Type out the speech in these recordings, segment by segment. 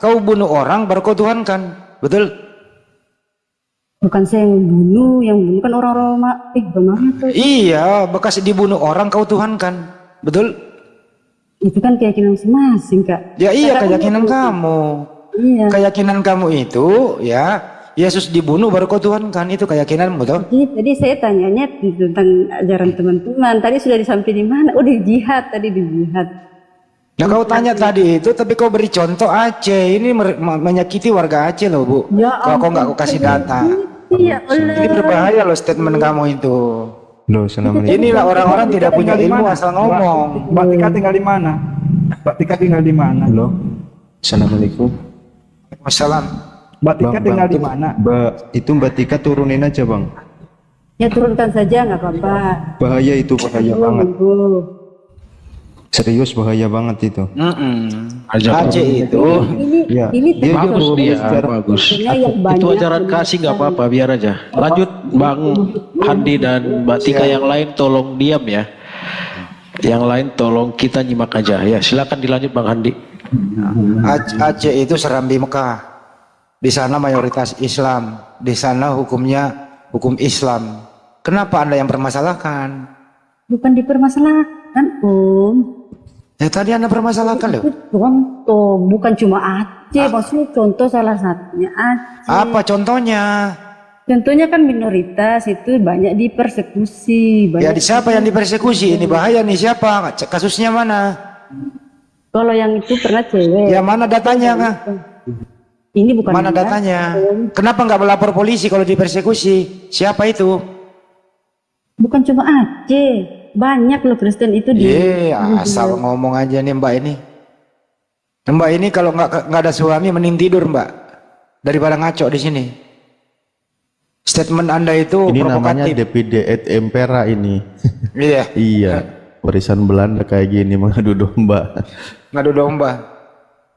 kau bunuh orang baru kau tuhankan, betul? Bukan saya yang bunuh kan orang-orang bagaimana tuh? Iya, bekas dibunuh orang kau tuhankan, betul? Itu kan keyakinan masing-masing, Kak. Ya iya, keyakinan kamu. Iya. Keyakinan kamu itu ya, Yesus dibunuh baru kau tuhankan, itu keyakinanmu toh? Jadi saya tanyanya tentang ajaran teman-teman. Tadi sudah disampaikan di mana? Oh, di jihad tadi, di jihad. Nah kau tanya tadi itu, tapi kau beri contoh Aceh. Ini menyakiti warga Aceh loh, Bu. Ya Kalau kau nggak kau kasih data, Iya, ini berbahaya loh statement kamu itu. Loh, assalamualaikum. Inilah orang-orang tidak punya ilmu asal ngomong. Mbak Tika tinggal di mana? Mbak Tika tinggal di mana? Halo. Assalamualaikum. Wassalam. Mbak Tika tinggal di mana? Itu Mbak Tika turunin aja, Bang. Ya turunkan saja nggak apa-apa. Bahaya itu, bahaya banget. Monggo. Serius bahaya banget itu. Aceh itu. Ya, Ini dia Bagus juga dia, secara- bagus. yang banyak. Itu ajaran kasih nggak apa-apa, biar aja. Lanjut Bang Handi dan Mbak Tika, yang lain tolong diam ya. Yang lain tolong kita nyimak aja ya. Silakan dilanjut Bang Handi. Aceh itu Serambi Mekah. Di sana mayoritas Islam. Di sana hukumnya hukum Islam. Kenapa Anda yang permasalahkan? Bukan dipermasalahkan, Om. Ya tadi Anda permasalahkan loh. Itu contoh, bukan cuma Aceh, maksudnya contoh salah satunya Aceh. Apa contohnya? Contohnya kan minoritas itu banyak dipersekusi, Ya banyak. di siapa yang dipersekusi? Ini bahaya nih, siapa? Kasusnya mana? Kalau yang itu pernah cewek. Ya mana datanya kah? Ini bukan Mana dia, datanya? Om. Kenapa nggak melapor polisi kalau dipersekusi? Siapa itu? Bukan cuma Aceh, banyak loh Kristen itu di. Asal ngomong aja nih Mbak ini. Mbak ini kalau nggak ada suami mending tidur Mbak daripada ngaco di sini. Statement Anda itu Ini namanya provokatif. DPD et Impera ini. Iya, Iya, warisan Belanda kayak gini mengadu domba. ngadu domba.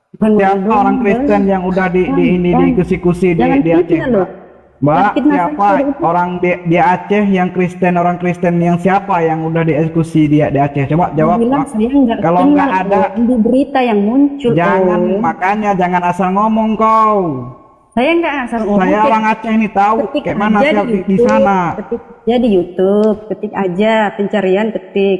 Bukan Siapa bodoh, orang Kristen yang udah dieksekusi Jangan di Aceh? fitnah loh. Mbak, Fitnah siapa saja. orang di Aceh yang Kristen, orang Kristen yang siapa yang udah dieksekusi di Aceh? Coba jawab. Bilang Pak. saya nggak Kalau kenal, nggak ada, Om. Di berita yang muncul. jangan Om. makanya jangan asal ngomong kau. Saya nggak asal ngomong. Saya orang Aceh ini tahu Ketik kayak mana aja sih di YouTube, sana. Ketik aja di YouTube, ketik aja pencarian ketik.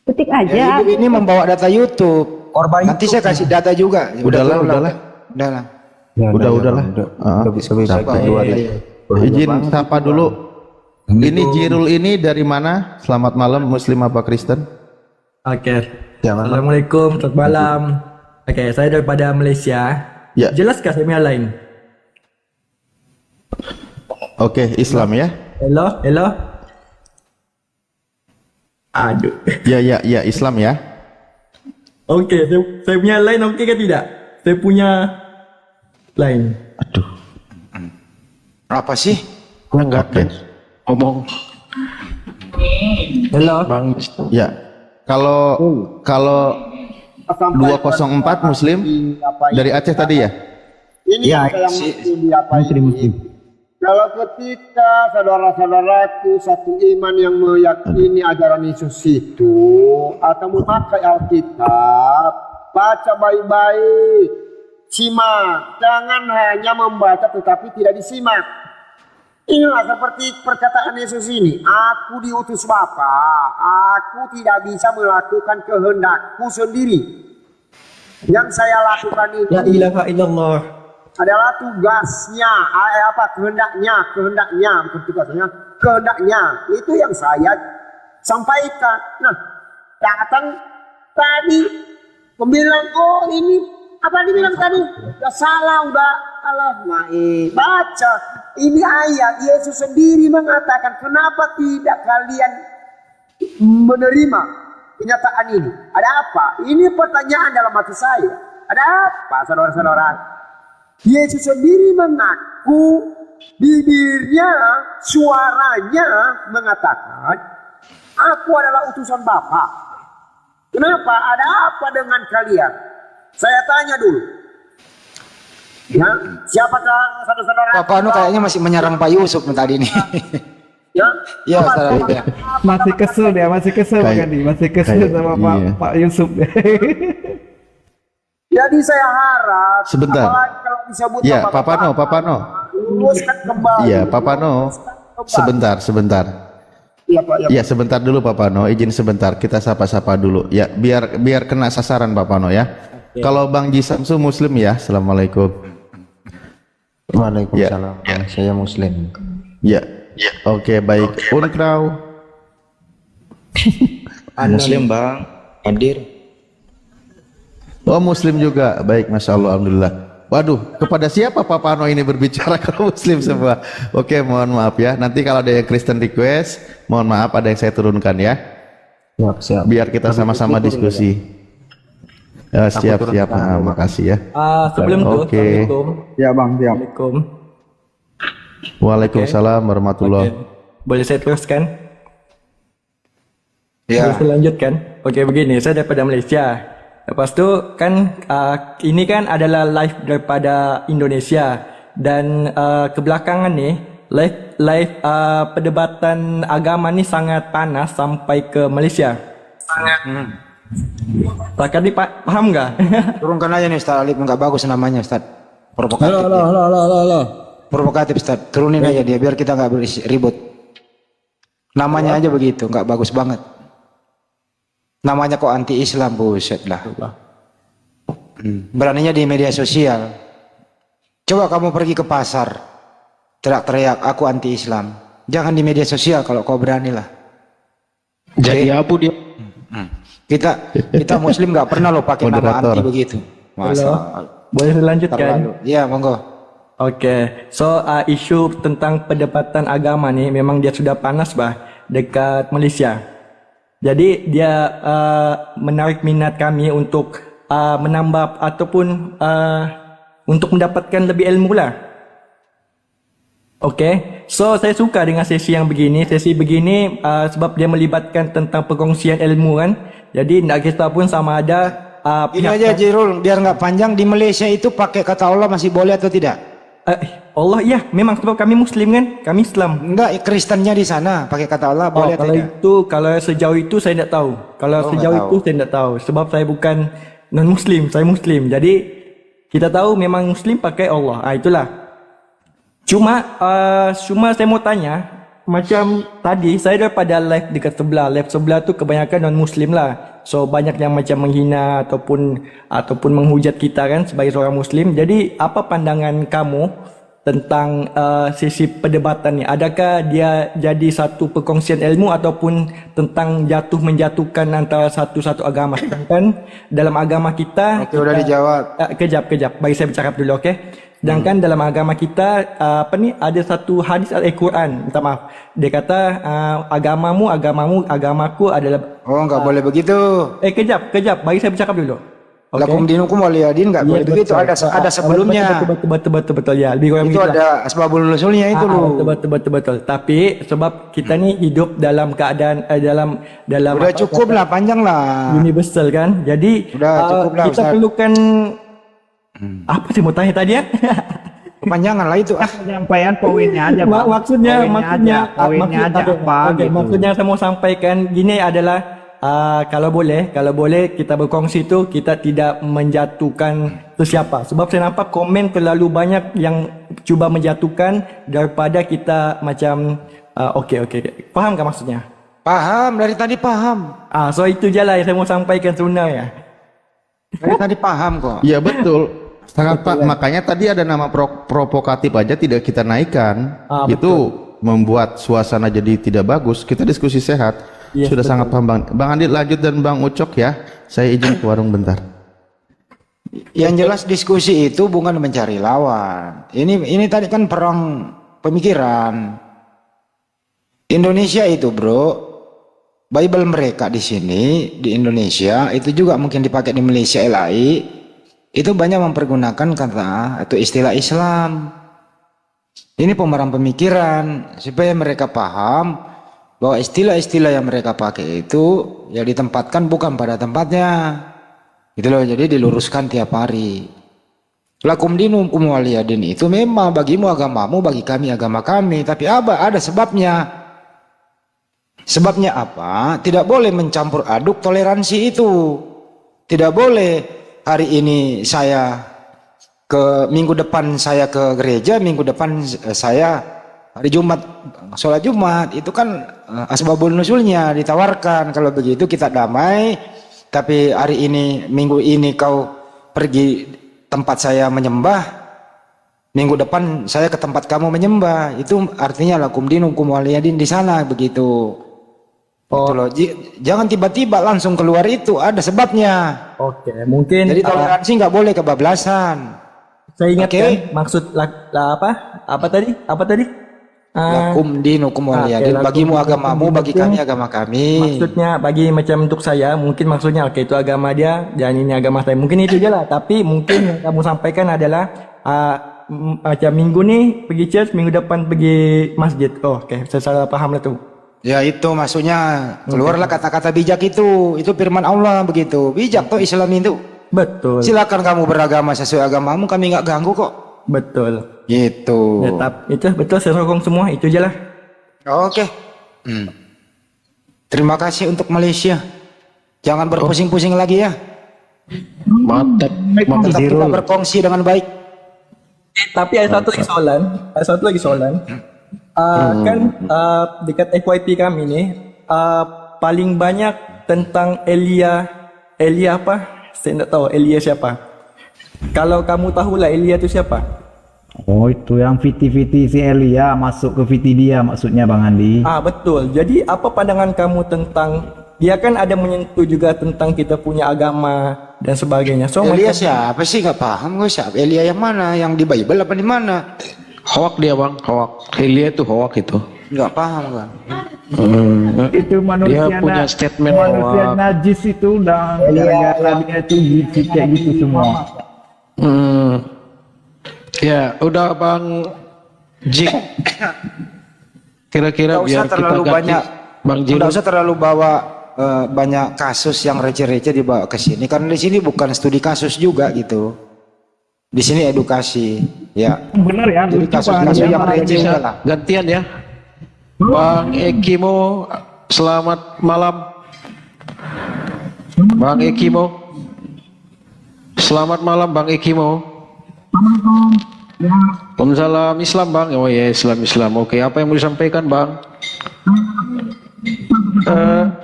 Ketik aja. Ya, Ibu ini membawa data YouTube. Nanti saya kasih data juga. Udahlah. Udahlah. Udahlah. Udah bisa Sampai dua hari. Izin sapa dulu. Ini Jirul ini dari mana? Selamat malam, Muslim apa Kristen? Oke. Jangan. Assalamualaikum, selamat malam. Oke, saya daripada Malaysia. Ya. Jelaskah saya punya lain? Oke, Islam ya. Hello. Aduh. Ya, Islam ya. Oke, saya punya lain oke ke tidak? Saya punya lain. Aduh. Apa sih? Enggak Oke. ngomong Hello. Bang. Ya. Kalau 204 Muslim dari Aceh tadi ya? Ini Ya, yang mesti diapain? Kalau ketika saudara-saudaraku satu iman yang meyakini ajaran Yesus itu atau memakai Alkitab, baca baik-baik, simak, jangan hanya membaca tetapi tidak disimak. Inilah seperti perkataan Yesus ini, aku diutus Bapa, aku tidak bisa melakukan kehendakku sendiri. Yang saya lakukan ini La ilaha illallah. adalah tugasnya, kehendaknya, bukan tugasnya, kehendaknya, itu yang saya sampaikan. Nah, datang tadi, pembilang, oh ini, apa dibilang tadi? Udah salah, udah salah, baca, ini ayat, Yesus sendiri mengatakan, kenapa tidak kalian menerima kenyataan ini? Ada apa? Ini pertanyaan dalam hati saya. Ada apa, saudara-saudara? Yesus sendiri mengaku, bibirnya, suaranya mengatakan, aku adalah utusan Bapa. Kenapa? Ada apa dengan kalian? Saya tanya dulu. Ya, siapakah saudara-saudara? Pak Anu kayaknya masih menyerang Pak Yusuf tadi nih. Ya, Ya, saudara itu ya. Masih kesel dia, masih kesel Kayak- kan nih, masih kesel kayak- sama iya. Pak Yusuf. Jadi saya harap, Sebentar. apalagi kalau disebut Ya, sama Papa No. luruskan kembali. Iya, Papa No. Sebentar. Iya Pak, ya. Ya, sebentar dulu Papa No. Izin sebentar, kita sapa-sapa dulu. Ya, biar kena sasaran Papa No ya. Kalau Bang Ji Samsu Muslim ya. Assalamualaikum. Waalaikumsalam. Saya Muslim. Ya. Oke, baik. Unkrau. Muslim bang. Hadir. Oh, Muslim juga. Baik, Masya Allah, Alhamdulillah. Waduh, kepada siapa Papa No ini berbicara kalau Muslim semua? Oke, mohon maaf ya. Nanti kalau ada yang Kristen request, mohon maaf ada yang saya turunkan ya. Siap. Biar kita sama-sama diskusi. Siap. Makasih ya. Sebelum itu, Oke. Assalamualaikum. Ya bang, siap. Assalamualaikum. Waalaikumsalam warahmatullahi. Oke. Boleh saya teruskan? Ya. Boleh saya lanjutkan? Oke, begini, saya daripada Malaysia. Lepas tu kan ini kan adalah live daripada Indonesia dan kebelakangan ni live perdebatan agama ni sangat panas sampai ke Malaysia. Rakan ni paham enggak? Turunkan aja nih Ustaz Alif, nggak bagus namanya Ustaz. Provokatif. Provokatif Ustaz. Turunin aja dia biar kita nggak ribut. Namanya aja begitu, nggak bagus banget. Namanya kok anti Islam, buset lah. Beraninya di media sosial. Coba kamu pergi ke pasar, teriak-teriak aku anti Islam. Jangan di media sosial kalau kau berani lah. Jadi abu dia. Kita Muslim nggak pernah lo pakai nama Moderator. anti begitu. Masa Boleh saya lanjutkan? terlalu. Ya monggo. Oke, so isu tentang perdebatan agama ni memang dia sudah panas dekat Malaysia. Jadi dia menarik minat kami untuk menambah ataupun untuk mendapatkan lebih ilmu lah. Oke, so saya suka dengan sesi yang begini. Sesi begini sebab dia melibatkan tentang perkongsian ilmu kan. Jadi nak kita pun sama ada Ini aja Jirul, biar nggak panjang, di Malaysia itu pakai kata Allah masih boleh atau tidak? Allah ya, memang sebab kami Muslim kan, kami Islam. Enggak, Kristennya di sana pakai kata Allah boleh atau Kalau tidak? itu, kalau sejauh itu saya tidak tahu. Kalau sejauh nggak itu saya tidak tahu. Sebab saya bukan non Muslim, saya Muslim. Jadi kita tahu memang Muslim pakai Allah. Itulah. Cuma saya mau tanya, macam tadi saya daripada live dekat sebelah. Live sebelah tu kebanyakan non Muslim lah. So banyak yang macam menghina ataupun menghujat kita kan sebagai seorang Muslim. Jadi apa pandangan kamu tentang sesi perdebatan ni? Adakah dia jadi satu perkongsian ilmu ataupun tentang menjatuhkan antara satu agama? Sedangkan dalam agama kita, Oke, udah dijawab. kejap. Bagi saya bercakap dulu, okey? Sedangkan dalam agama kita ada satu hadis Al-Quran, minta maaf. Dia kata agamaku adalah Oh, nggak boleh begitu. kejap, bagi saya bercakap dulu. Lakum dinukum waliyadin nggak boleh begitu. Ada sebelumnya. Betul ya. Lebih kurang Itu begitulah. ada asbabul nuzulnya itu loh. Betul. Tapi sebab kita ni hidup dalam keadaan dalam Udah cukup lah, panjang lah. universal kan. Jadi Udah, cukup lah, kita Ustaz. perlukan apa sih mau tanya tadi ya? Kepanjangan lah itu. Penyampaian poinnya aja bang. Maksudnya Poinnya aja apa Okey, gitu. maksudnya saya mau sampaikan gini adalah kalau boleh kita berkongsi tu kita tidak menjatuhkan sesiapa. Sebab saya nampak komen terlalu banyak yang cuba menjatuhkan daripada kita macam okey. Faham kan maksudnya? Paham, dari tadi paham. So itu je lah yang saya mau sampaikan sebenarnya. Dari tadi paham kok. Iya betul. Sangat Pak, makanya tadi ada nama provokatif aja tidak kita naikkan. Itu membuat suasana jadi tidak bagus. Kita diskusi sehat. Yes, Sudah betul. sangat paham Bang. Bang Andit lanjut dan Bang Ucok ya. Saya izin ke warung bentar. Yang jelas diskusi itu bukan mencari lawan. Ini tadi kan perang pemikiran. Indonesia itu, Bro, Bible mereka di sini di Indonesia itu juga mungkin dipakai di Malaysia LAI. Itu banyak mempergunakan kata atau istilah Islam. Ini pemeran pemikiran supaya mereka paham bahwa istilah-istilah yang mereka pakai itu ya ditempatkan bukan pada tempatnya. Gitu loh, jadi diluruskan tiap hari. Lakum dinukum waliyadin itu memang bagimu agamamu, bagi kami agama kami, tapi ada sebabnya. Sebabnya apa? Tidak boleh mencampur aduk toleransi itu. Tidak boleh hari ini saya minggu depan saya ke gereja, minggu depan saya hari Jumat sholat Jumat, itu kan asbabun nusulnya ditawarkan. Kalau begitu kita damai. Tapi hari ini, minggu ini kau pergi tempat saya menyembah, minggu depan saya ke tempat kamu menyembah. Itu artinya lakum dinukum waliyadin di sana, begitu. Itu loh. Jangan tiba-tiba langsung keluar, itu ada sebabnya. Oke, mungkin Jadi toleransi nggak boleh kebablasan. saya ingatkan Oke. maksud apa? Apa tadi? Apa tadi? Lakum dinukum waliyadin. lakum Bagimu dinukum agamamu, bagi kami agama kami. Maksudnya bagi macam untuk saya mungkin maksudnya oke itu agama dia dan ini agama saya, mungkin itu aja lah. Tapi mungkin yang kamu sampaikan adalah macam minggu nih pergi church, minggu depan pergi masjid. Oke, saya salah paham lah tuh. Ya itu maksudnya keluarlah kata-kata bijak itu firman Allah begitu. Bijak tuh Islam itu. Betul. Silakan kamu beragama sesuai agamamu, kami nggak ganggu kok. Betul. Gitu. Itu betul, saya sokong semua itu aja lah. Oke. Terima kasih untuk Malaysia. Jangan berpusing-pusing lagi ya. Mantap. Tetap kita berkongsi dengan baik. Tapi ada satu lagi soalan. Kan dekat FYP kami nih paling banyak tentang Elia apa? Saya tidak tahu Elia siapa. Kalau kamu tahulah Elia itu siapa? Oh, itu yang fiti-fiti si Elia masuk ke fiti dia maksudnya Bang Andi. Betul. Jadi apa pandangan kamu tentang dia kan ada menyentuh juga tentang kita punya agama dan sebagainya. So Elia siapa sih? Nggak paham gue siapa. Elia yang mana? Yang di Bible apa di mana? Hoak dia bang, hoak. Elia itu hoak itu. Nggak paham kan? Itu manusia Dia punya statement manusia bahwa- najis itu dan gara-gara dia itu gitu kayak gitu semua. Ya udah bang Jik. Kira-kira Nggak usah biar kita terlalu ganti banyak. Bang Jil. Nggak usah terlalu bawa banyak kasus yang receh-receh dibawa ke sini. Karena di sini bukan studi kasus juga gitu. Di sini edukasi, ya. Bener ya, Jadi lucu, Bang. kasus-kasus yang Dia receh Bisa lah. gantian ya. Bang Ekimo, selamat malam. Bang Ekimo. Selamat malam Bang Ekimo. Waalaikumsalam. Islam Bang. Oh ya, Islam. Oke, apa yang mau disampaikan Bang?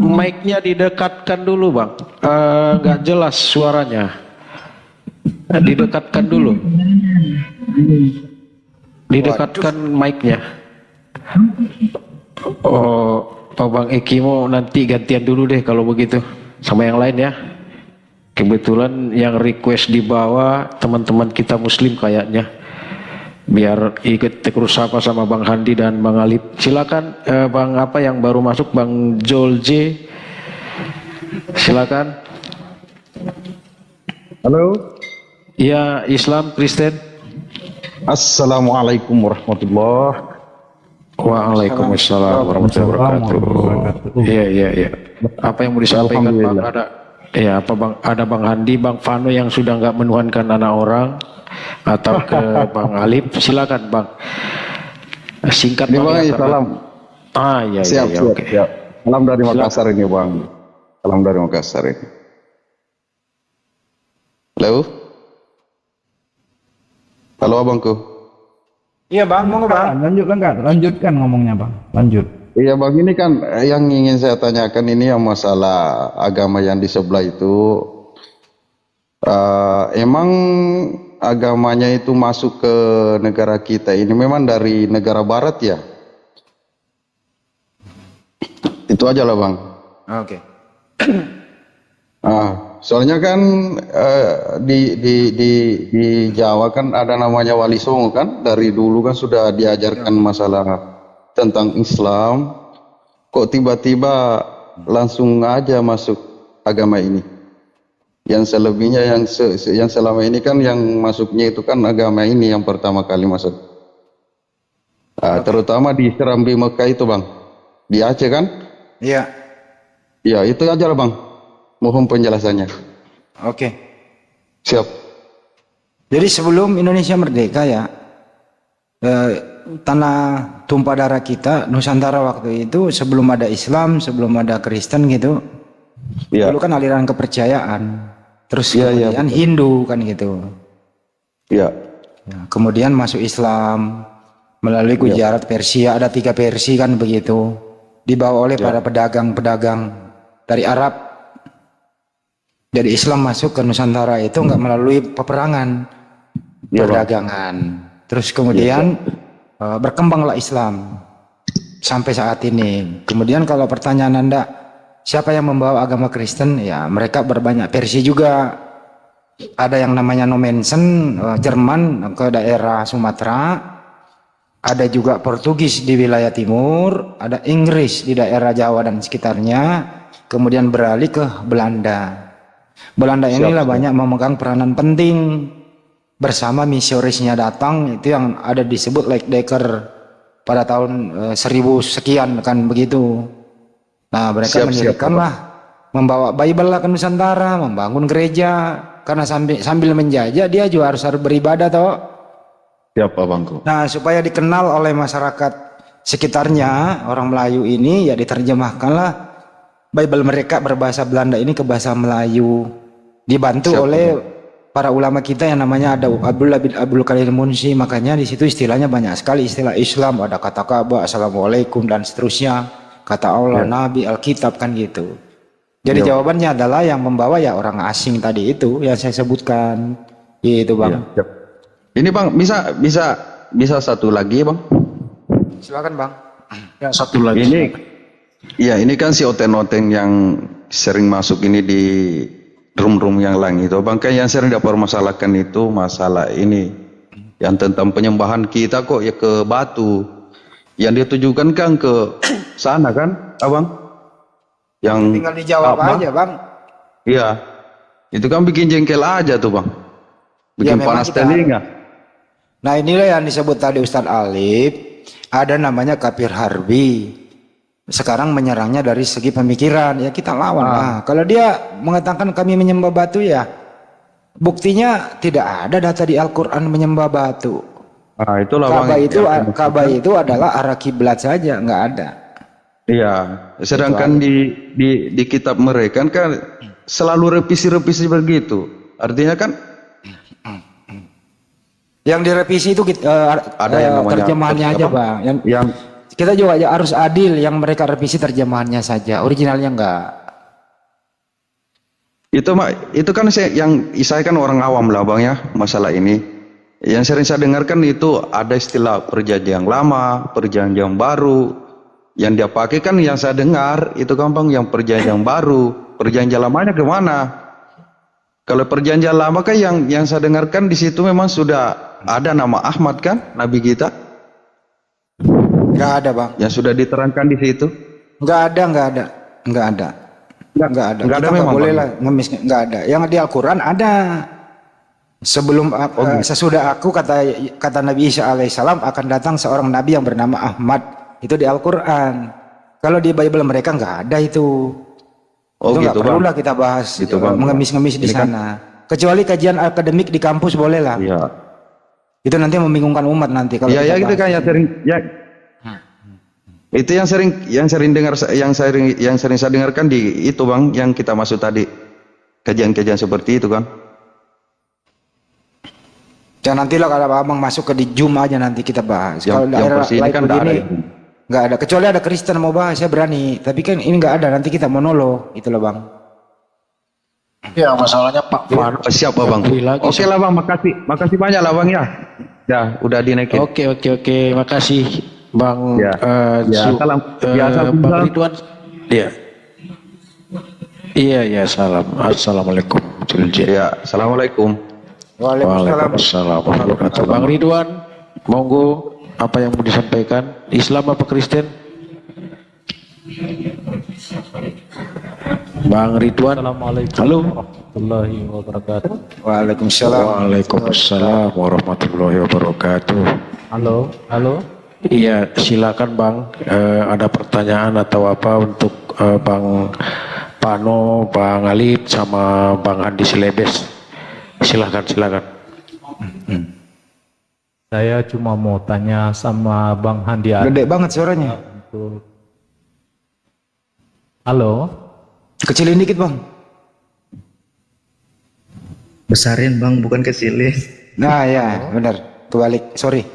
Mic-nya didekatkan dulu Bang. Nggak jelas suaranya. Didekatkan dulu. Didekatkan mic-nya. Oh, Pak Bang Ekimo nanti gantian dulu deh kalau begitu sama yang lain ya. Kebetulan yang request di bawah teman-teman kita Muslim kayaknya. Biar ikut terus sapa sama Bang Handi dan Bang Alip. Silakan Bang apa yang baru masuk Bang Joel J. Silakan. Halo. Ya, Islam, Kristen. Assalamualaikum warahmatullahi. Waalaikumsalam warahmatullahi wabarakatuh. Iya. Apa yang mau disampaikan Bang? Ada ya apa Bang? Ada Bang Handi, Bang Fano yang sudah nggak menuhankan anak orang, atau ke Bang Alip? Silakan Bang. Singkat Ini Bang. Bang, Ya, karena- salam. Iya. Siap. Oke. Salam dari Makassar ini Bang. Salam dari Makassar ini. Halo. Halo abangku. Iya bang, mau nggak bang? Lanjutkan ngomongnya Bang. Lanjut. Iya Bang, ini kan yang ingin saya tanyakan ini yang masalah agama yang di sebelah itu. Emang agamanya itu masuk ke negara kita ini memang dari negara barat ya? Itu aja lah Bang. Oke. Soalnya kan di Jawa kan ada namanya Wali Songo kan, dari dulu kan sudah diajarkan masalah tentang Islam. Kok tiba-tiba langsung aja masuk agama ini? Yang selebihnya yang selama ini kan yang masuknya itu kan agama ini yang pertama kali masuk. Terutama di Serambi Mekah itu Bang, di Aceh kan? Iya. Ya itu aja lah Bang. Mohon penjelasannya. Oke. Siap. Jadi sebelum Indonesia merdeka ya, tanah tumpah darah kita Nusantara waktu itu sebelum ada Islam, sebelum ada Kristen gitu, Ya. dulu kan aliran kepercayaan. Terus Iya, iya, kemudian Hindu kan gitu. Ya. Ya, kemudian masuk Islam melalui Gujarat, Persia, ada 3 versi kan begitu. Dibawa oleh para pedagang-pedagang dari Arab. Jadi Islam masuk ke Nusantara itu nggak melalui peperangan, perdagangan. Terus kemudian berkembanglah Islam sampai saat ini. Kemudian kalau pertanyaan Anda, siapa yang membawa agama Kristen? Ya, mereka berbanyak versi juga. Ada yang namanya Nomensen, Jerman ke daerah Sumatera. Ada juga Portugis di wilayah timur. Ada Inggris di daerah Jawa dan sekitarnya. Kemudian beralih ke Belanda. Belanda inilah banyak memegang peranan penting. Bersama misiorisnya datang, itu yang ada disebut Leckdecker pada tahun 1000 sekian kan begitu. Nah, mereka mendirikanlah, membawa Bible lah ke Nusantara, membangun gereja, karena sambil menjajah dia juga harus beribadah toh. Siapa Bangku? Nah, supaya dikenal oleh masyarakat sekitarnya, orang Melayu ini ya diterjemahkanlah Bible mereka berbahasa Belanda ini ke bahasa Melayu, dibantu oleh para ulama kita yang namanya ada Abdullah bin Abdul Qadir Munsi. Makanya di situ istilahnya banyak sekali, istilah Islam, ada kata Ka'bah, Assalamualaikum dan seterusnya, kata Allah, Nabi, Alkitab kan gitu. Jadi jawabannya adalah yang membawa ya orang asing tadi itu yang saya sebutkan, gitu Bang. Ini Bang, bisa satu lagi Bang? Silakan Bang. Ya, satu lagi. Ini kan si oten-oten yang sering masuk ini di room-room yang lain itu Bang, kan yang sering dipermasalahkan itu masalah ini yang tentang penyembahan kita kok ya ke batu, yang ditujukan kan ke sana kan Abang, yang Tinggal dijawab aja Bang. Iya, itu kan bikin jengkel aja tuh Bang, bikin panas telinga. Nah, inilah yang disebut tadi Ustadz Alif, ada namanya kafir harbi. Sekarang menyerangnya dari segi pemikiran, ya kita lawan lah. Kalau dia mengatakan kami menyembah batu, ya buktinya tidak ada data di Al-Quran menyembah batu. Itulah Ka'bah itu adalah arah kiblat saja, nggak ada. Iya, sedangkan di kitab mereka kan selalu revisi-revisi begitu. Artinya kan yang direvisi itu ada yang namanya terjemahannya aja Bang. Yang Kita juga harus adil, yang mereka revisi terjemahannya saja, originalnya enggak. Itu kan saya kan orang awam lah Bang ya, masalah ini. Yang sering saya dengarkan itu ada istilah perjanjian lama, perjanjian baru. Yang dia pakai kan yang saya dengar itu kan Bang, yang perjanjian baru. Perjanjian lamanya kemana? Kalau perjanjian lama kan yang saya dengarkan di situ memang sudah ada nama Ahmad kan, Nabi kita. Enggak ada Bang. Yang sudah diterangkan di situ? Enggak ada. Enggak ada memang boleh lah ngemis, enggak ada. Yang di Al-Quran ada. Sebelum sesudah aku kata Nabi Isa alaihissalam akan datang seorang nabi yang bernama Ahmad, itu di Al-Quran. Kalau di Bible mereka enggak ada itu. Itu enggak perlu lah kita bahas gitu, mengemis-ngemis di sana. Kecuali kajian akademik di kampus boleh lah. Iya. Itu nanti membingungkan umat nanti kalau ya gitu kan yang sering itu yang sering saya dengarkan di itu Bang, yang kita masuk tadi kajian-kajian seperti itu kan. Dan nantilah kalau Abang masuk ke di Zoom aja nanti kita bahas. Kalau daerah lain kan begini nggak ada, kecuali ada Kristen mau bahas saya berani, tapi kan ini nggak ada, nanti kita monolog itu loh Bang. Ya, masalahnya Pak Fano. Siap Bang. Oke lah Bang, makasih banyak lah Bang ya. Ya, udah dinaikin. Oke, makasih Bang. Salam. Bang Ridwan. Iya, salam. Assalamualaikum. Ya, assalamualaikum. Waalaikumsalam. Bang Ridwan, monggo, apa yang mau disampaikan? Islam apa Kristen? Bang Ridwan. Assalamualaikum Halo. warahmatullahi wabarakatuh. Waalaikumsalam warahmatullahi wabarakatuh. Halo. Iya, silakan Bang. Ada pertanyaan atau apa untuk Bang Pano, Bang Alif, sama Bang Andi Silebes? Silakan. Saya cuma mau tanya sama Bang Handi. Gede banget suaranya. Halo. Kecilin dikit Bang. Besarin bang, bukan kecilin. Nah ya benar, kebalik, sorry.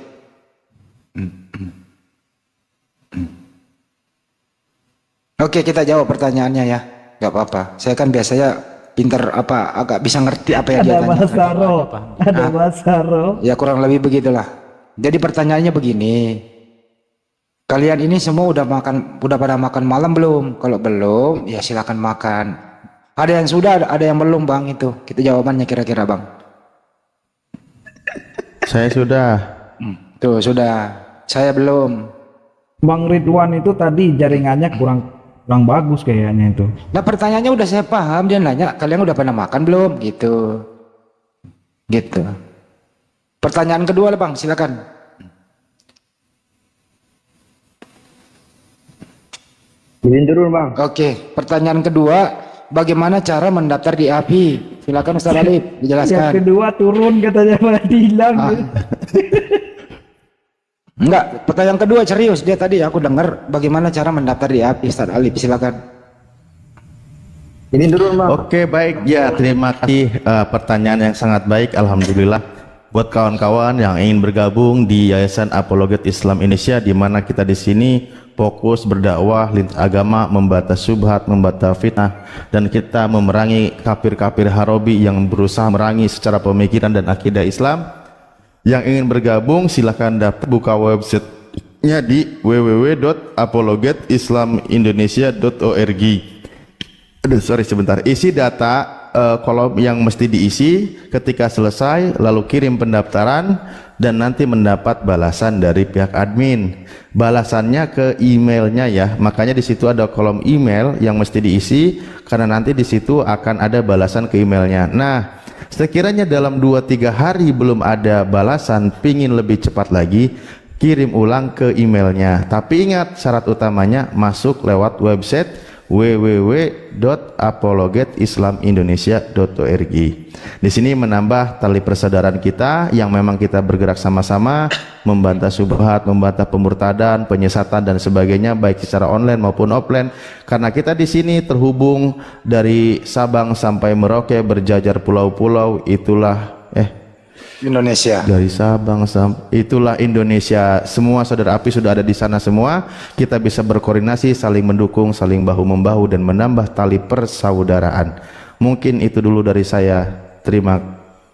Oke, kita jawab pertanyaannya ya, nggak apa-apa. Saya kan biasanya pinter apa, agak bisa ngerti apa yang dia Ada tanyakan. bahasa roh, ada bahasa roh. Ya kurang lebih begitulah. Jadi pertanyaannya begini, kalian ini semua udah pada makan malam belum? Kalau belum, ya silakan makan. Ada yang sudah, ada yang belum bang itu. Kita jawabannya kira-kira bang. Saya sudah. Tuh sudah, saya belum. Bang Ridwan itu tadi jaringannya kurang bagus kayaknya itu. Nah pertanyaannya udah saya paham, dia nanya kalian udah pernah makan belum? Gitu. Pertanyaan kedua lah bang, silakan. Izin turun bang. Oke, pertanyaan kedua, bagaimana cara mendaftar di API? Silakan Ustaz Alif, Yang dijelaskan. kedua turun katanya malah hilang. Enggak, pertanyaan kedua serius, dia tadi aku dengar bagaimana cara mendaftar di API, Ustaz Alif, silakan. Izin turun bang. Oke, baik ya, terima kasih pertanyaan yang sangat baik. Alhamdulillah buat kawan-kawan yang ingin bergabung di Yayasan Apologet Islam Indonesia, di mana kita di sini fokus berdakwah lintas agama, membantah syubhat, membantah fitnah, dan kita memerangi kafir-kafir harobi yang berusaha merangi secara pemikiran dan akidah Islam. Yang ingin bergabung silahkan daftar, buka websitenya di www.apologetislamindonesia.org. Aduh, sorry sebentar. Isi data kolom yang mesti diisi. Ketika selesai, lalu kirim pendaftaran dan nanti mendapat balasan dari pihak admin. Balasannya ke emailnya ya. Makanya di situ ada kolom email yang mesti diisi, karena nanti di situ akan ada balasan ke emailnya. Nah, sekiranya dalam 2-3 hari belum ada balasan, pingin lebih cepat lagi, kirim ulang ke emailnya. Tapi ingat, syarat utamanya masuk lewat website www.apologetislamindonesia.org. Di sini menambah tali persaudaraan kita yang memang kita bergerak sama-sama membantah syubhat, membantah pemurtadan, penyesatan dan sebagainya, baik secara online maupun offline. Karena kita di sini terhubung dari Sabang sampai Merauke, berjajar pulau-pulau, itulah Indonesia. Dari Sabang sampai itulah Indonesia. Semua saudara api sudah ada di sana semua. Kita bisa berkoordinasi, saling mendukung, saling bahu-membahu dan menambah tali persaudaraan. Mungkin itu dulu dari saya. Terima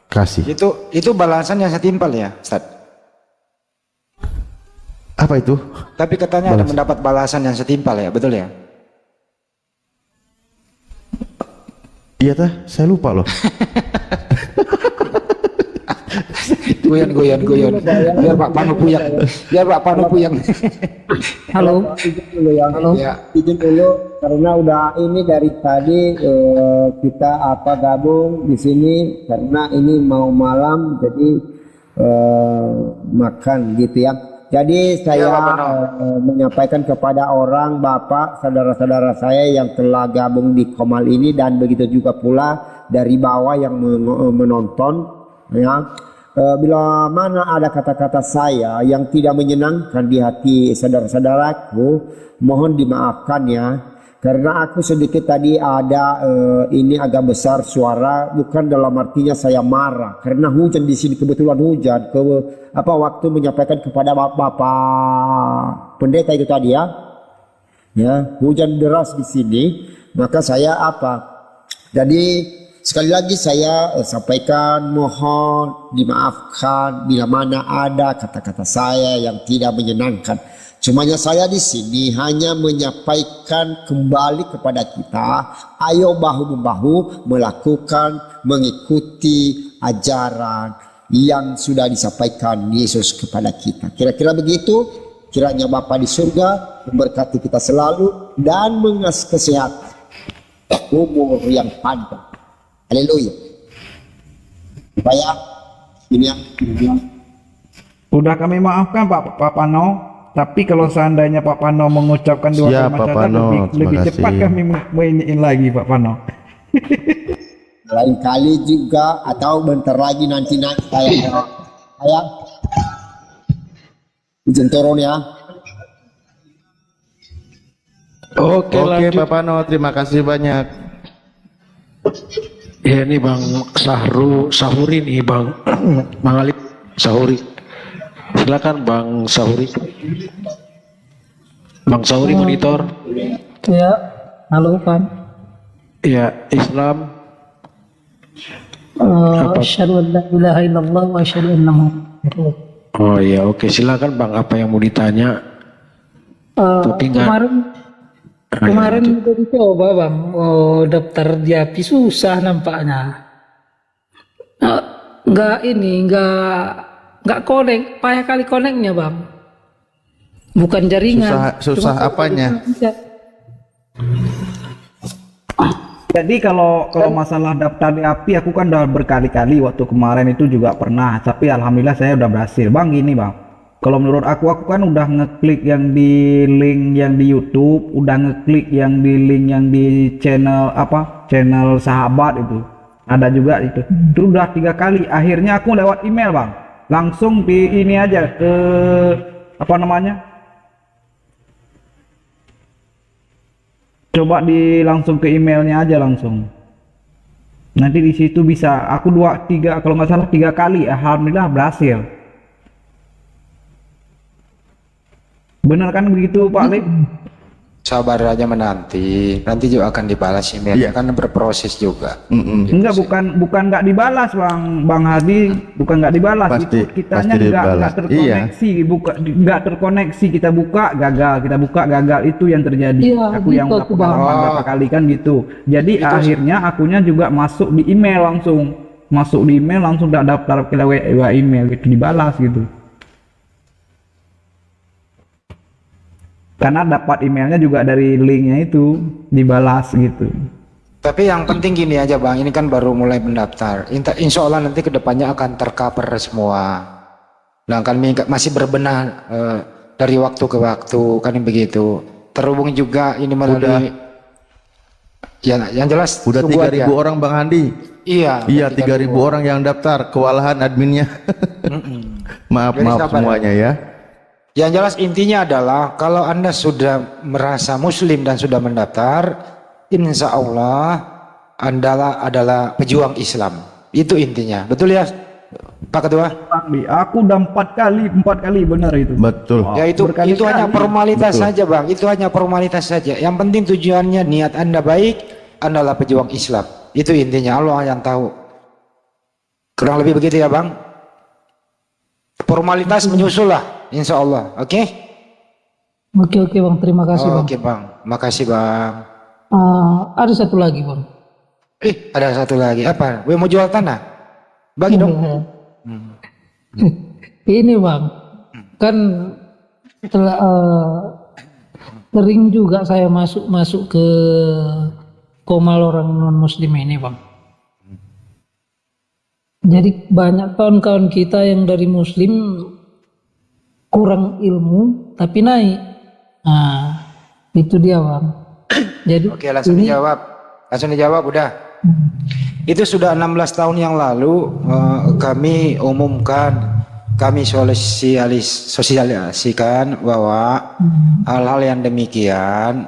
kasih. Itu balasan yang setimpal ya, Ustaz? Apa itu? Tapi katanya ada mendapat balasan yang setimpal ya, betul ya? Iya tah, saya lupa loh. Guyon. Biar Pak Panu puyang. Halo. Izin dulu ya. Halo. Ya. Izin dulu karena udah ini dari tadi kita gabung di sini karena ini mau malam jadi makan gitu ya. Jadi saya menyampaikan kepada orang Bapak, saudara-saudara saya yang telah gabung di Komal ini dan begitu juga pula dari bawah yang menonton ya. Bila mana ada kata-kata saya yang tidak menyenangkan di hati saudara-saudaraku, mohon dimaafkan ya. Karena aku sedikit tadi ada ini agak besar suara, bukan dalam artinya saya marah. Karena hujan di sini, kebetulan hujan. Waktu menyampaikan kepada Bapak pendeta itu tadi ya, hujan deras di sini. Maka saya Jadi sekali lagi saya sampaikan, mohon dimaafkan bila mana ada kata-kata saya yang tidak menyenangkan. Cumanya saya di sini hanya menyampaikan kembali kepada kita, ayo bahu-membahu melakukan, mengikuti ajaran yang sudah disampaikan Yesus kepada kita. Kira-kira begitu. Kiranya Bapa di surga memberkati kita selalu dan mengasih kesehatan, umur yang panjang. Haleluya. Supaya ini Udah kami maafkan Pak Pano, tapi kalau seandainya Pak Pano mengucapkan dua Siap, kalimat Pak syahadat, Pano. lebih Terima cepat kasih. kami mainin lagi Pak Pano. lain kali juga atau bentar lagi nanti saya izin turun ya. Oke, Oke lanjut. Pak Pano, terima kasih banyak. Ya ini Bang Sahuri nih Bang Bang Alip Sahuri. Silakan Bang Sahuri. Bang Sahuri monitor. Ya, halo Pak. Ya, Islam. Asyhadu an la ilaha illallah wa asyhadu anna Muhammadar. Oh iya, oke silakan Bang, apa yang mau ditanya? Tapi Kemarin udah dicoba Bang, daftar di API susah nampaknya. Nggak connect, payah kali connectnya Bang. Bukan jaringan. Susah apanya? Jadi kalau masalah daftar di API aku kan udah berkali-kali, waktu kemarin itu juga pernah, tapi alhamdulillah saya udah berhasil. Bang gini Bang, kalau menurut aku kan udah ngeklik yang di link yang di YouTube, udah ngeklik yang di link yang di channel sahabat itu, ada juga itu. Itu udah 3 kali, akhirnya aku lewat email Bang, langsung di ini aja ke coba langsung ke emailnya aja langsung. Nanti di situ bisa. Aku 2-3 kalau nggak salah 3 kali. Alhamdulillah berhasil. Benar kan begitu Pak Lip? Sabar aja menanti. Nanti juga akan dibalas emailnya, kan berproses juga. Enggak, bukan nggak dibalas Bang Hadi, bukan nggak dibalas. Pasti, itu kitanya pasti nggak dibalas. terkoneksi, nggak terkoneksi. Kita buka gagal, itu yang terjadi. Iya, Aku yang gitu, udah pengalaman berapa kali kan gitu. Jadi akhirnya akunya juga masuk di email langsung daftar ke email gitu, dibalas gitu. Karena dapat emailnya juga dari linknya itu, dibalas gitu. Tapi yang penting gini aja Bang, ini kan baru mulai mendaftar. Insya Allah nanti kedepannya akan tercover semua. Nah kami masih berbenah dari waktu ke waktu, kan begitu. Terhubung juga ini melalui yang jelas Udah 3.000 orang Bang Handi. Iya 3.000 orang yang daftar, kewalahan adminnya. maaf semuanya ya. Yang jelas intinya adalah kalau Anda sudah merasa muslim dan sudah mendaftar, insya Allah Anda adalah pejuang Islam. Itu intinya. Betul ya Pak Ketua? Aku udah 4 kali benar itu. Betul. Ya itu hanya formalitas saja Bang. Itu hanya formalitas saja. Yang penting tujuannya, niat Anda baik, Anda adalah pejuang Islam. Itu intinya, Allah yang tahu. Kurang lebih begitu ya Bang. Formalitas menyusul lah, insya Allah. Oke? Oke Bang, terima kasih Bang. Oke Bang, makasih Bang. Ada satu lagi Bang. Ada satu lagi. Apa? Gue mau jual tanah? Bagi dong. Ini Bang, kan sering juga saya masuk ke komal orang non muslim ini Bang. Jadi banyak kawan-kawan kita yang dari muslim kurang ilmu tapi naik. Nah, itu dia Bang. Jadi Oke, langsung dijawab udah. Itu sudah 16 tahun yang lalu kami umumkan, kami sosialisasikan bahwa hal-hal yang demikian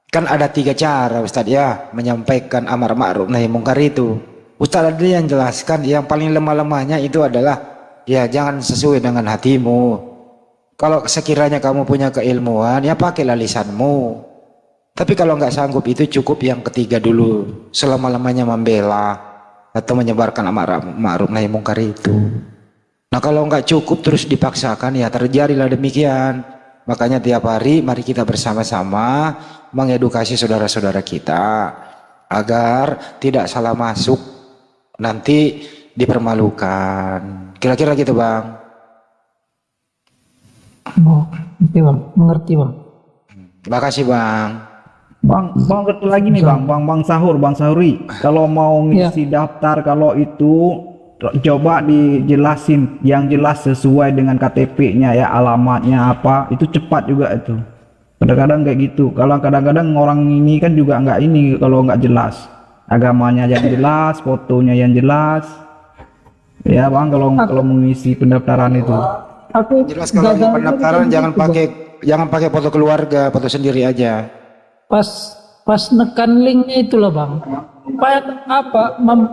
kan ada 3 cara Ustadz ya menyampaikan amar ma'ruf nahi mungkar itu. Ustadz ada yang jelaskan yang paling lemah-lemahnya itu adalah ya jangan sesuai dengan hatimu. Kalau sekiranya kamu punya keilmuan ya pakailah lisanmu. Tapi kalau nggak sanggup itu cukup yang ketiga dulu, selama-lamanya membela atau menyebarkan amar ma'ruf nahi mungkar itu. Nah kalau nggak cukup terus dipaksakan ya terjadilah demikian. Makanya tiap hari mari kita bersama-sama mengedukasi saudara-saudara kita agar tidak salah masuk, nanti dipermalukan. Kira-kira gitu Bang. Oke Bang, mengerti Bang. Terima kasih Bang. Bang satu lagi nih Bang Sahuri. Kalau mau ngisi daftar, kalau itu coba dijelasin yang jelas sesuai dengan KTP-nya ya, alamatnya apa, itu cepat juga itu. Kadang-kadang kayak gitu. Kalau kadang-kadang orang ini kan juga nggak ini kalau nggak jelas. Agamanya yang jelas, fotonya yang jelas. Ya Bang, kalau mengisi pendaftaran itu. Jelas kalau pendaftaran jangan pakai foto keluarga, foto sendiri aja. Pas pas nekan linknya itulah bang,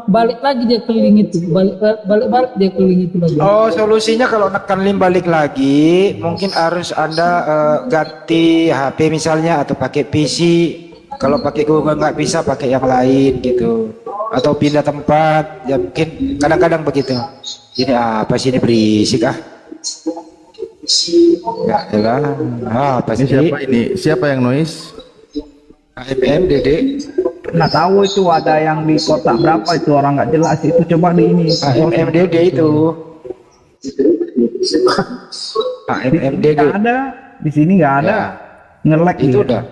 balik lagi dia ke link itu, balik dia ke link itu lagi. Oh, solusinya kalau nekan link balik lagi, mungkin harus Anda ganti HP misalnya atau pakai PC. Kalau pakai Google nggak bisa, pakai yang lain gitu. Atau pindah tempat, ya mungkin kadang-kadang begitu. Ini apa sih, ini berisik ah. Ya elah, apa Ini sih? siapa ini? Siapa yang noise? AMM Dede. Nggak tahu itu ada yang di kotak berapa itu orang nggak jelas itu, coba di ini. AMM Dede itu. AMM Dede. Nggak ada di sini, nggak ada. Nge-lag Itu dia. udah.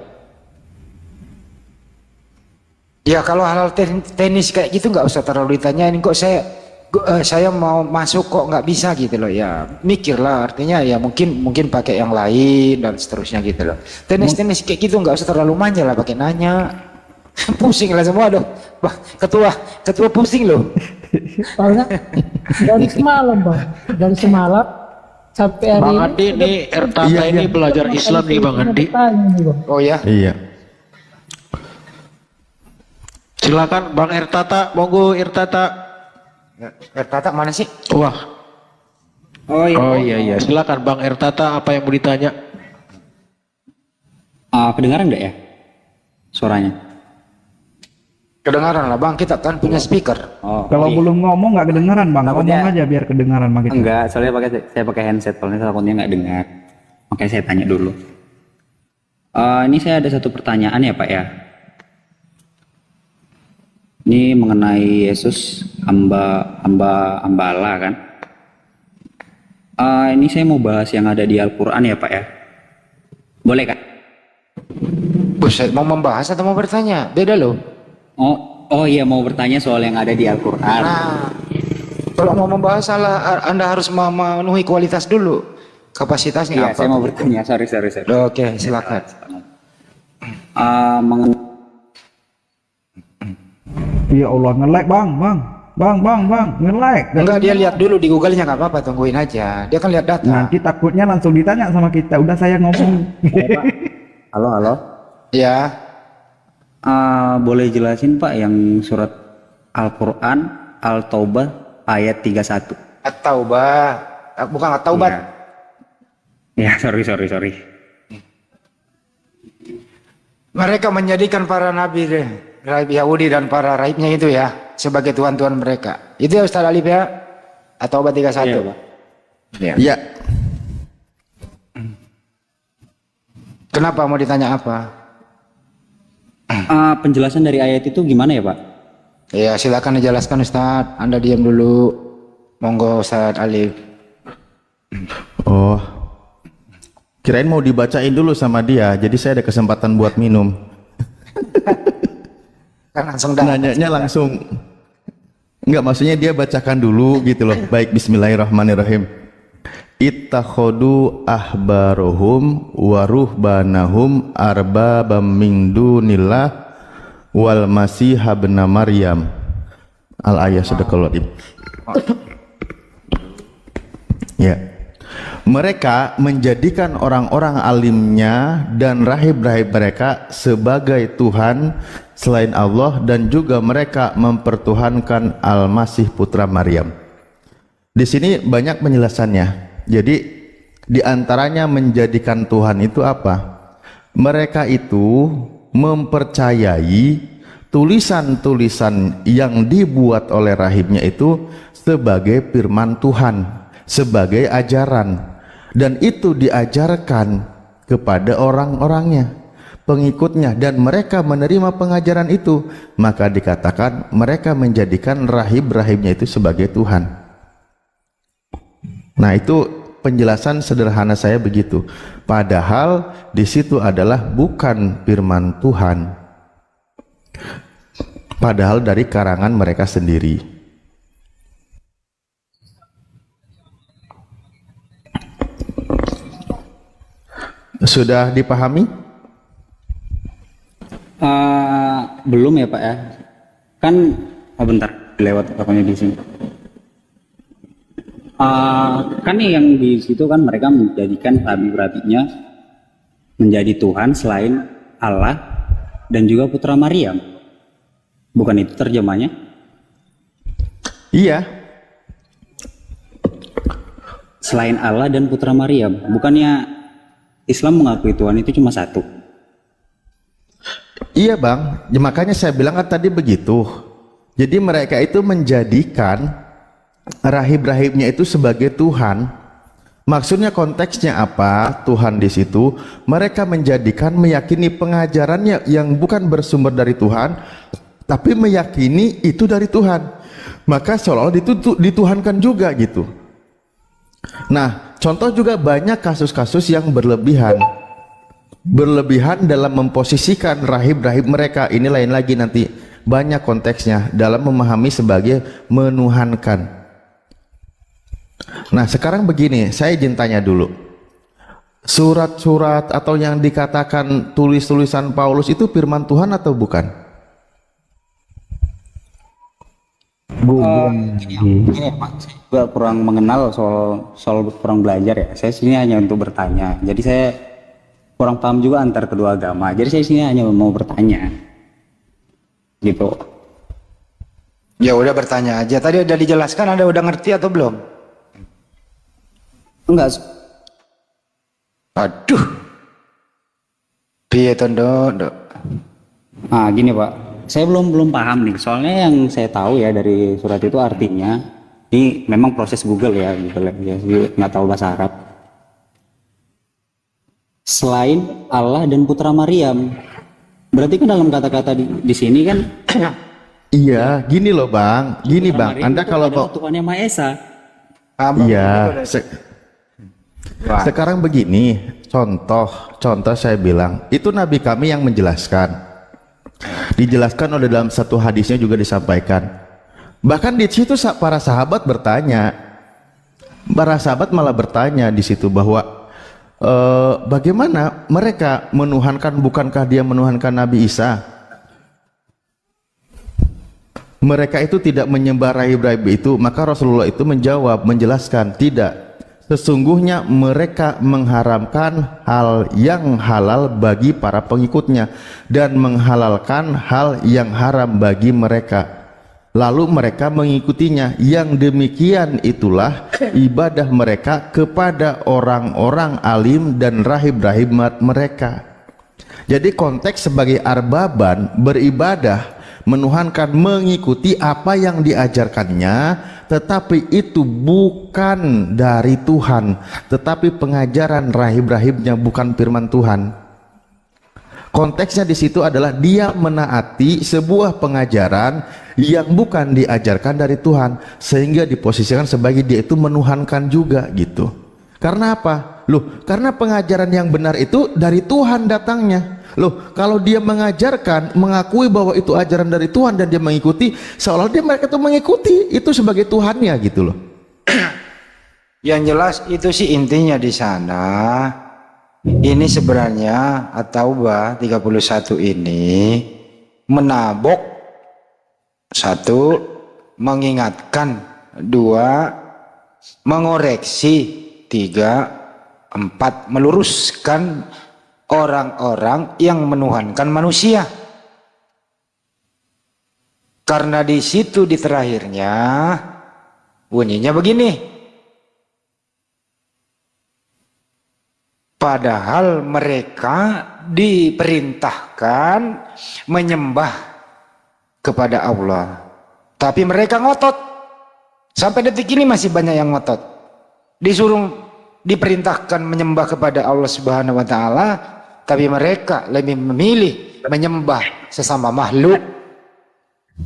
Ya kalau hal-hal tenis kayak gitu nggak usah terlalu ditanyain, kok saya mau masuk kok nggak bisa gitu loh, ya mikirlah, artinya ya mungkin pakai yang lain dan seterusnya gitu loh. Tenis kayak gitu nggak usah terlalu manja lah pakai nanya. Pusing lah semua doh. Wah, ketua pusing loh. Soalnya dari semalam bang, sampai hari Bang ini. Andi nih, Ertata ini belajar Islam nih Bang Andi. Oh ya. Iya. Silakan Bang Ertata, monggo Ertata. Ertata mana sih? Wah. Oh iya. Oh iya, silakan Bang Ertata, apa yang mau ditanya? Kedengaran nggak ya suaranya? Kedengaran lah bang, kita kan punya speaker. Kalau belum ngomong nggak kedengaran bang, Takutnya- ngomong aja biar kedengaran bang. Gitu. Enggak, soalnya saya pakai headset, kalau takutnya nggak dengar. Makanya saya tanya dulu. Ini saya ada satu pertanyaan ya Pak ya. Ini mengenai Yesus hamba Allah kan. Ini saya mau bahas yang ada di Al-Quran ya Pak ya. Boleh kan? Buset, mau membahas atau mau bertanya? Beda loh. Oh iya, mau bertanya soal yang ada di Al-Quran. Nah, kalau mau membahas Anda harus memenuhi kualitas dulu. Kapasitasnya Iya, apa? saya mau bertanya. Sorry. Oke, silakan. Ya Allah, nge-lag bang, nge-lag. Enggak, dia lihat dulu di Google-nya, nggak apa-apa, tungguin aja. Dia kan lihat data. Nanti takutnya langsung ditanya sama kita. Udah saya ngomong. Halo. Ya. Boleh jelasin Pak yang surat Al-Quran Al-Taubah ayat 31. At-Taubah, bukan At-Taubat. Ya, sorry. Mereka menjadikan para nabi rahib Yahudi dan para rahibnya itu ya sebagai tuhan-tuhan mereka. Itu ya Ustaz Alif ya? At-Taubah 31. Iya, Pak. Ya. Ya. Kenapa, mau ditanya apa? Penjelasan dari ayat itu gimana ya Pak? Ya silakan dijelaskan Ustaz. Anda diam dulu. Monggo Ustaz Alif. Oh. Kirain mau dibacain dulu sama dia, jadi saya ada kesempatan buat minum. Kan langsung dah. Nanyanya langsung. Enggak, maksudnya dia bacakan dulu gitu loh. Baik, bismillahirrahmanirrahim. Ittakhodu ahbarohum wa ruhbanahum arbabam min dunillah wal masih ibna Maryam. Al-ayah sadaqallahul. Ya. Mereka menjadikan orang-orang alimnya dan rahib-rahib mereka sebagai Tuhan selain Allah, dan juga mereka mempertuhankan Al-Masih putra Maryam. Di sini banyak penjelasannya. Jadi di antaranya menjadikan Tuhan itu apa? Mereka itu mempercayai tulisan-tulisan yang dibuat oleh rahibnya itu sebagai firman Tuhan, sebagai ajaran, dan itu diajarkan kepada orang-orangnya, pengikutnya, dan mereka menerima pengajaran itu, maka dikatakan mereka menjadikan rahib-rahibnya itu sebagai Tuhan. Nah, itu penjelasan sederhana saya begitu. Padahal di situ adalah bukan firman Tuhan, padahal dari karangan mereka sendiri. Sudah dipahami? Belum ya Pak ya. Kan bentar, lewat pokoknya di sini. Kan yang di situ kan mereka menjadikan rabi-rabinya menjadi Tuhan selain Allah, dan juga putra Maryam. Bukan itu terjemahnya? Iya. Selain Allah dan putra Maryam. Bukannya Islam mengakui Tuhan itu cuma satu? Iya bang, ya, makanya saya bilang kan tadi begitu. Jadi mereka itu menjadikan rahib-rahibnya itu sebagai Tuhan. Maksudnya konteksnya apa? Tuhan di situ mereka menjadikan, meyakini pengajarannya yang bukan bersumber dari Tuhan, tapi meyakini itu dari Tuhan. Maka seolah-olah dituhankan juga gitu. Nah, contoh juga banyak kasus-kasus yang berlebihan dalam memposisikan rahib-rahib mereka. Ini lain lagi nanti banyak konteksnya dalam memahami sebagai menuhankan. Nah sekarang begini, saya izin tanya dulu, surat-surat atau yang dikatakan tulis-tulisan Paulus itu firman Tuhan atau bukan? Ini Pak, saya juga kurang mengenal soal kurang belajar ya. Saya sini hanya untuk bertanya. Jadi saya kurang paham juga antar kedua agama. Jadi saya sini hanya mau bertanya. Gitu. Ya udah bertanya aja. Tadi udah dijelaskan, Anda udah ngerti atau belum? Enggak. Aduh. Piye tondo? Nah, gini Pak. Saya belum paham nih. Soalnya yang saya tahu ya dari surat itu artinya, ini memang proses Google ya, nggak tahu bahasa Arab. Selain Allah dan putra Maryam. Berarti kan dalam kata-kata di sini kan Iya, gini loh bang, gini putra bang. Maryam Anda itu kalau adalah Tuhan yang Maha Esa. iya, sekarang begini, contoh saya bilang, itu Nabi kami yang menjelaskan. Dijelaskan oleh dalam satu hadisnya juga disampaikan. Bahkan di situ para sahabat malah bertanya di situ bahwa bagaimana mereka menuhankan, bukankah dia menuhankan Nabi Isa? Mereka itu tidak menyembah rahib-rahib itu. Maka Rasulullah itu menjawab, menjelaskan, tidak. Sesungguhnya mereka mengharamkan hal yang halal bagi para pengikutnya dan menghalalkan hal yang haram bagi mereka. Lalu mereka mengikutinya. Yang demikian itulah ibadah mereka kepada orang-orang alim dan rahib-rahib mereka. Jadi konteks sebagai arbaban, beribadah, menuhankan, mengikuti apa yang diajarkannya, tetapi itu bukan dari Tuhan, tetapi pengajaran rahib-rahibnya, bukan firman Tuhan. Konteksnya di situ adalah dia menaati sebuah pengajaran yang bukan diajarkan dari Tuhan, sehingga diposisikan sebagai dia itu menuhankan juga gitu. Karena apa? Loh, karena pengajaran yang benar itu dari Tuhan datangnya. Loh, kalau dia mengajarkan, mengakui bahwa itu ajaran dari Tuhan dan dia mengikuti, seolah dia mereka itu mengikuti itu sebagai Tuhannya gitu loh. Yang jelas itu sih intinya di sana. Ini sebenarnya At-Taubah 31 ini menabok, satu, mengingatkan, dua, mengoreksi, tiga, empat, meluruskan orang-orang yang menuhankan manusia. Karena di situ di terakhirnya bunyinya begini. Padahal mereka diperintahkan menyembah kepada Allah, tapi mereka ngotot. Sampai detik ini masih banyak yang ngotot. Diperintahkan menyembah kepada Allah Subhanahu wa taala, tapi mereka lebih memilih menyembah sesama makhluk.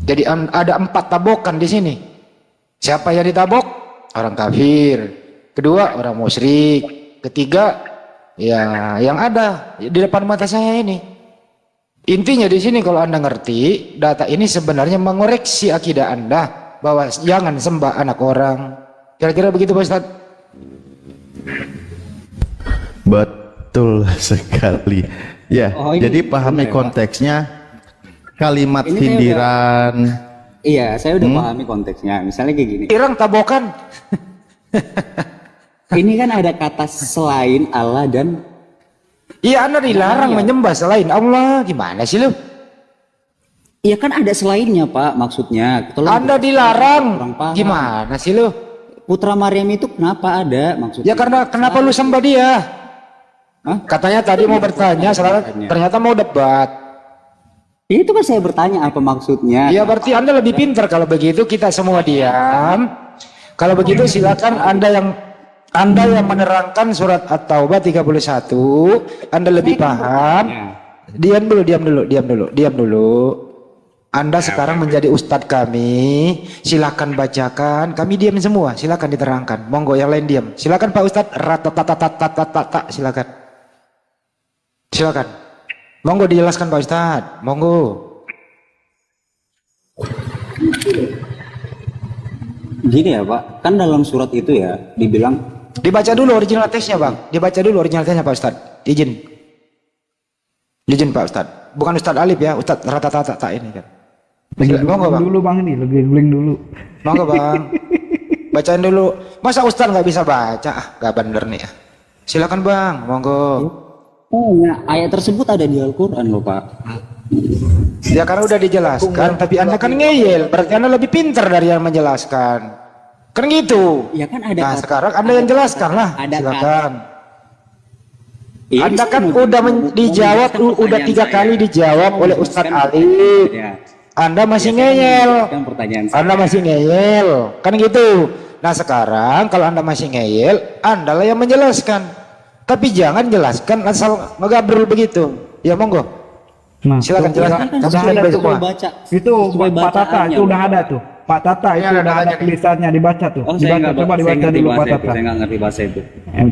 Jadi ada 4 tabokan di sini. Siapa yang ditabok? Orang kafir. Kedua, orang musyrik. Ketiga, ya yang ada di depan mata saya ini. Intinya di sini kalau Anda ngerti, data ini sebenarnya mengoreksi akidah Anda bahwa jangan sembah anak orang. Kira-kira begitu Pak Ustadz? Betul sekali. Ya, jadi pahami konteksnya, kalimat Ini sindiran. Saya udah pahami konteksnya. Misalnya kayak gini. Irang tabokan. Ini kan ada kata selain Allah dan Iya, Anda dilarang menyembah selain Allah. Gimana sih lu? Iya kan ada selainnya Pak, maksudnya. Tolong Anda kurang dilarang. paham. Gimana sih lu? Putra Maryam itu kenapa ada maksudnya? Ya karena kenapa lu sembah dia? Hah? Katanya tadi mau bertanya, ternyata mau debat. Ya, itu kan saya bertanya apa maksudnya. Ya berarti Anda lebih pintar kalau begitu, kita semua diam. Kalau begitu silakan Anda yang menerangkan surat At-Taubah 31, Anda lebih paham. Diam dulu. Anda sekarang menjadi ustadz kami, silakan bacakan. Kami diam semua, silakan diterangkan. Monggo yang lain diam. Silakan Pak Ustadz, ratatatatatatatata, silakan. Monggo dijelaskan Pak Ustadz, monggo. Gini ya Pak, kan dalam surat itu ya dibilang. Dibaca dulu original teksnya Bang, dibaca dulu original teksnya Pak Ustadz. Izin Pak Ustadz, bukan Ustadz Alif ya, Ustadz rata-rata ini kan. Monggo Bang. Dulu Bang ini, lagi guling dulu. Monggo Bang. Bacain dulu. Masa Ustadz nggak bisa baca? Nggak bener nih ya. Silakan Bang, monggo. Oh, ya, ayat tersebut ada di Al-Qur'an loh Pak. Ya karena udah dijelaskan, tapi Anda kan ngeyel, berarti Anda lebih pintar dari yang menjelaskan. Kan gitu. Ya kan ada. Nah, sekarang Anda yang jelaskan lah. Silakan. Iya, Anda saya kan mau- udah dijawab, menjelaskan udah 3 pertanyaan kali saya. dijawab Saya oleh mau Ustadz menjelaskan Ali. Ya. Anda masih Ya, saya ngeyel. menjelaskan pertanyaan saya. Anda masih ngeyel, kan gitu. Nah sekarang kalau Anda masih ngeyel, Anda lah yang menjelaskan. Tapi jangan jelaskan asal ngegabrul begitu. Ya monggo. Nah, Silakan tuh, jelaskan. udah Kamu ada sudah tuh. semua. Baca. Itu Sesuai Pak Tata bacaannya, itu udah Pak. ada tuh. Pak Tata itu udah ada tulisannya, dibaca tuh. Oh, saya Dibaca, nggak, coba saya dibaca ngerti dulu Pak bahasa itu. Tata. Saya nggak ngerti bahasa itu.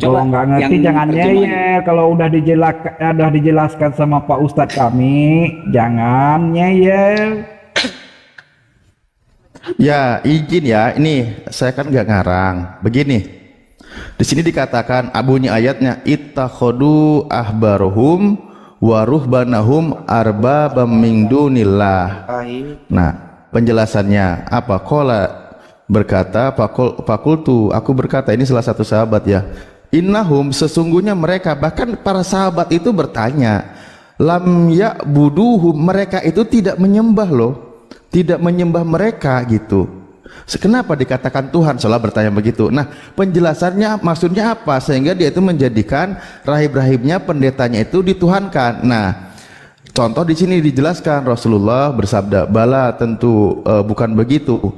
Kalau nggak ngerti yang jangan terjemahannya. nyeyel. Kalau udah dijelaskan sama Pak Ustadz kami, jangan nyeyel. Ya, izin ya. Ini saya kan nggak ngarang. Begini. Di sini dikatakan bunyi ayatnya ittakhodu ahbaruhum wa ruhbanahum arbabam min dunillah. Nah, penjelasannya apa? Qala berkata, fakultu, aku berkata, ini salah satu sahabat ya. Innahum, sesungguhnya mereka, bahkan para sahabat itu bertanya, lam ya'buduhum, mereka itu tidak menyembah loh. Tidak menyembah mereka gitu. Kenapa dikatakan Tuhan? Salah bertanya begitu. Nah, penjelasannya maksudnya apa? Sehingga dia itu menjadikan rahib-rahibnya, pendetanya itu dituhankan. Nah, contoh di sini dijelaskan Rasulullah bersabda, bala tentu bukan begitu.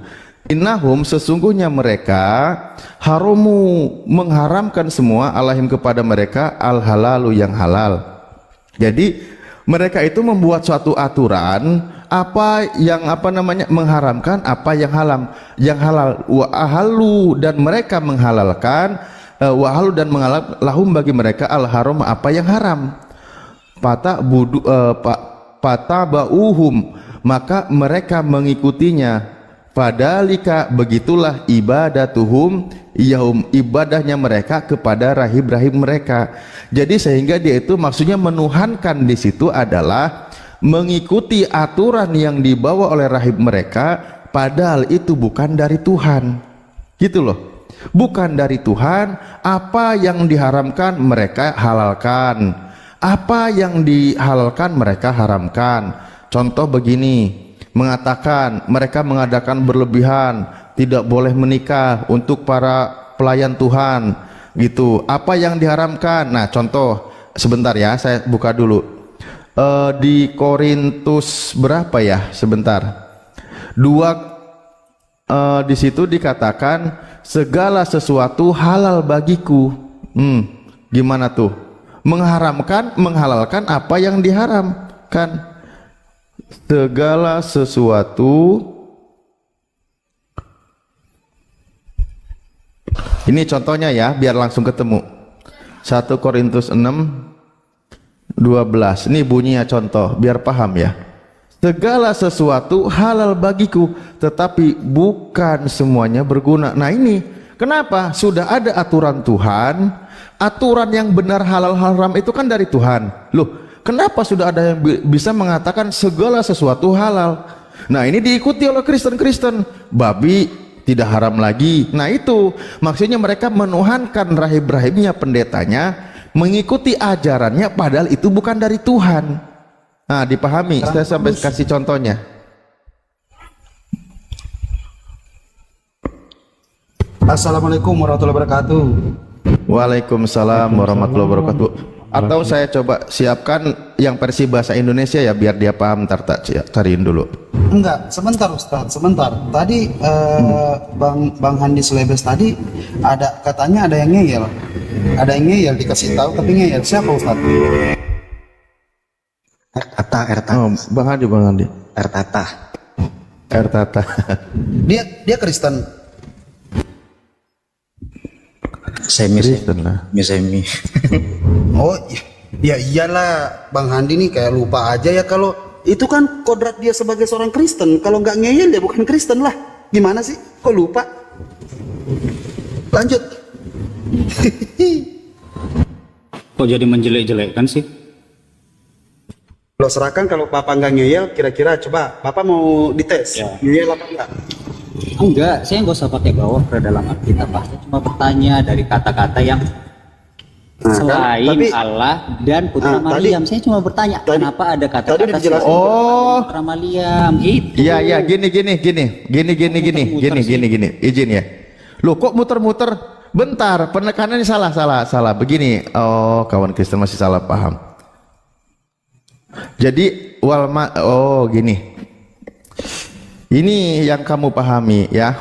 Innahum, sesungguhnya mereka harumu, mengharamkan semua alahim kepada mereka al halalu, yang halal. Jadi mereka itu membuat suatu aturan apa yang mengharamkan, apa yang halal wa ahalu, dan mereka menghalalkan wa ahalu, dan menghalal lahum bagi mereka al haram, apa yang haram. Patabauhum, maka mereka mengikutinya. Padalika, begitulah ibadatuhum, yaum, ibadahnya mereka kepada rahib-rahib mereka. Jadi sehingga dia itu maksudnya menuhankan di situ adalah mengikuti aturan yang dibawa oleh rahib mereka, padahal itu bukan dari Tuhan. Gitu loh. Bukan dari Tuhan. Apa yang diharamkan mereka halalkan, apa yang dihalalkan mereka haramkan. Contoh begini, mengatakan mereka mengadakan berlebihan, tidak boleh menikah untuk para pelayan Tuhan gitu. Apa yang diharamkan? Nah, contoh sebentar ya, saya buka dulu. Di Korintus berapa ya? Sebentar. 2 di situ dikatakan segala sesuatu halal bagiku. Gimana tuh? Menghalalkan apa yang diharamkan. Segala sesuatu. Ini contohnya ya, biar langsung ketemu. 1 Korintus 6:12. Ini bunyinya contoh, biar paham ya. Segala sesuatu halal bagiku, tetapi bukan semuanya berguna. Nah ini, kenapa? Sudah ada aturan Tuhan. Aturan yang benar halal haram itu kan dari Tuhan. Loh, kenapa sudah ada yang bisa mengatakan segala sesuatu halal? Nah ini diikuti oleh Kristen-Kristen. Babi tidak haram lagi. Nah itu maksudnya mereka menuhankan rahib-rahibnya, pendetanya, mengikuti ajarannya, padahal itu bukan dari Tuhan. Nah dipahami, saya sampai kasih contohnya. Assalamualaikum warahmatullahi wabarakatuh. Waalaikumsalam warahmatullahi wabarakatuh. Atau saya coba siapkan yang versi bahasa Indonesia ya biar dia paham. Ntar tak cariin dulu. Enggak, sebentar Ustaz, sebentar. Tadi Bang Handi Slebes tadi ada katanya ada yang ngeyel. Ada yang ngeyel dikasih tahu tapi ngeyel. Siapa Ustaz? Ertata. Oh, Bang Handi. Ertata. Dia Kristen. Semi. Oh ya iyalah Bang Handi nih kayak lupa aja ya kalau itu kan kodrat dia sebagai seorang Kristen. Kalau nggak ngeyel dia bukan Kristen lah. Gimana sih? Kok lupa? Lanjut. Kok jadi menjelek-jelekkan sih? Lo serahkan kalau Papa nggak ngeyel, kira-kira coba Papa mau dites ngeyel apa enggak? Enggak, saya nggak usah pakai bawah ke dalam Alkitab, Pak. Saya cuma bertanya dari kata-kata yang selain tapi- Allah dan Putra Maryam. Saya cuma bertanya kenapa ada kata-kata dijelasin. selain Putra Maryam gitu. Iya, gini. Izin ya. Loh kok muter-muter? Bentar, penekanannya salah. Begini, oh kawan Kristen masih salah paham. Jadi gini. Ini yang kamu pahami ya.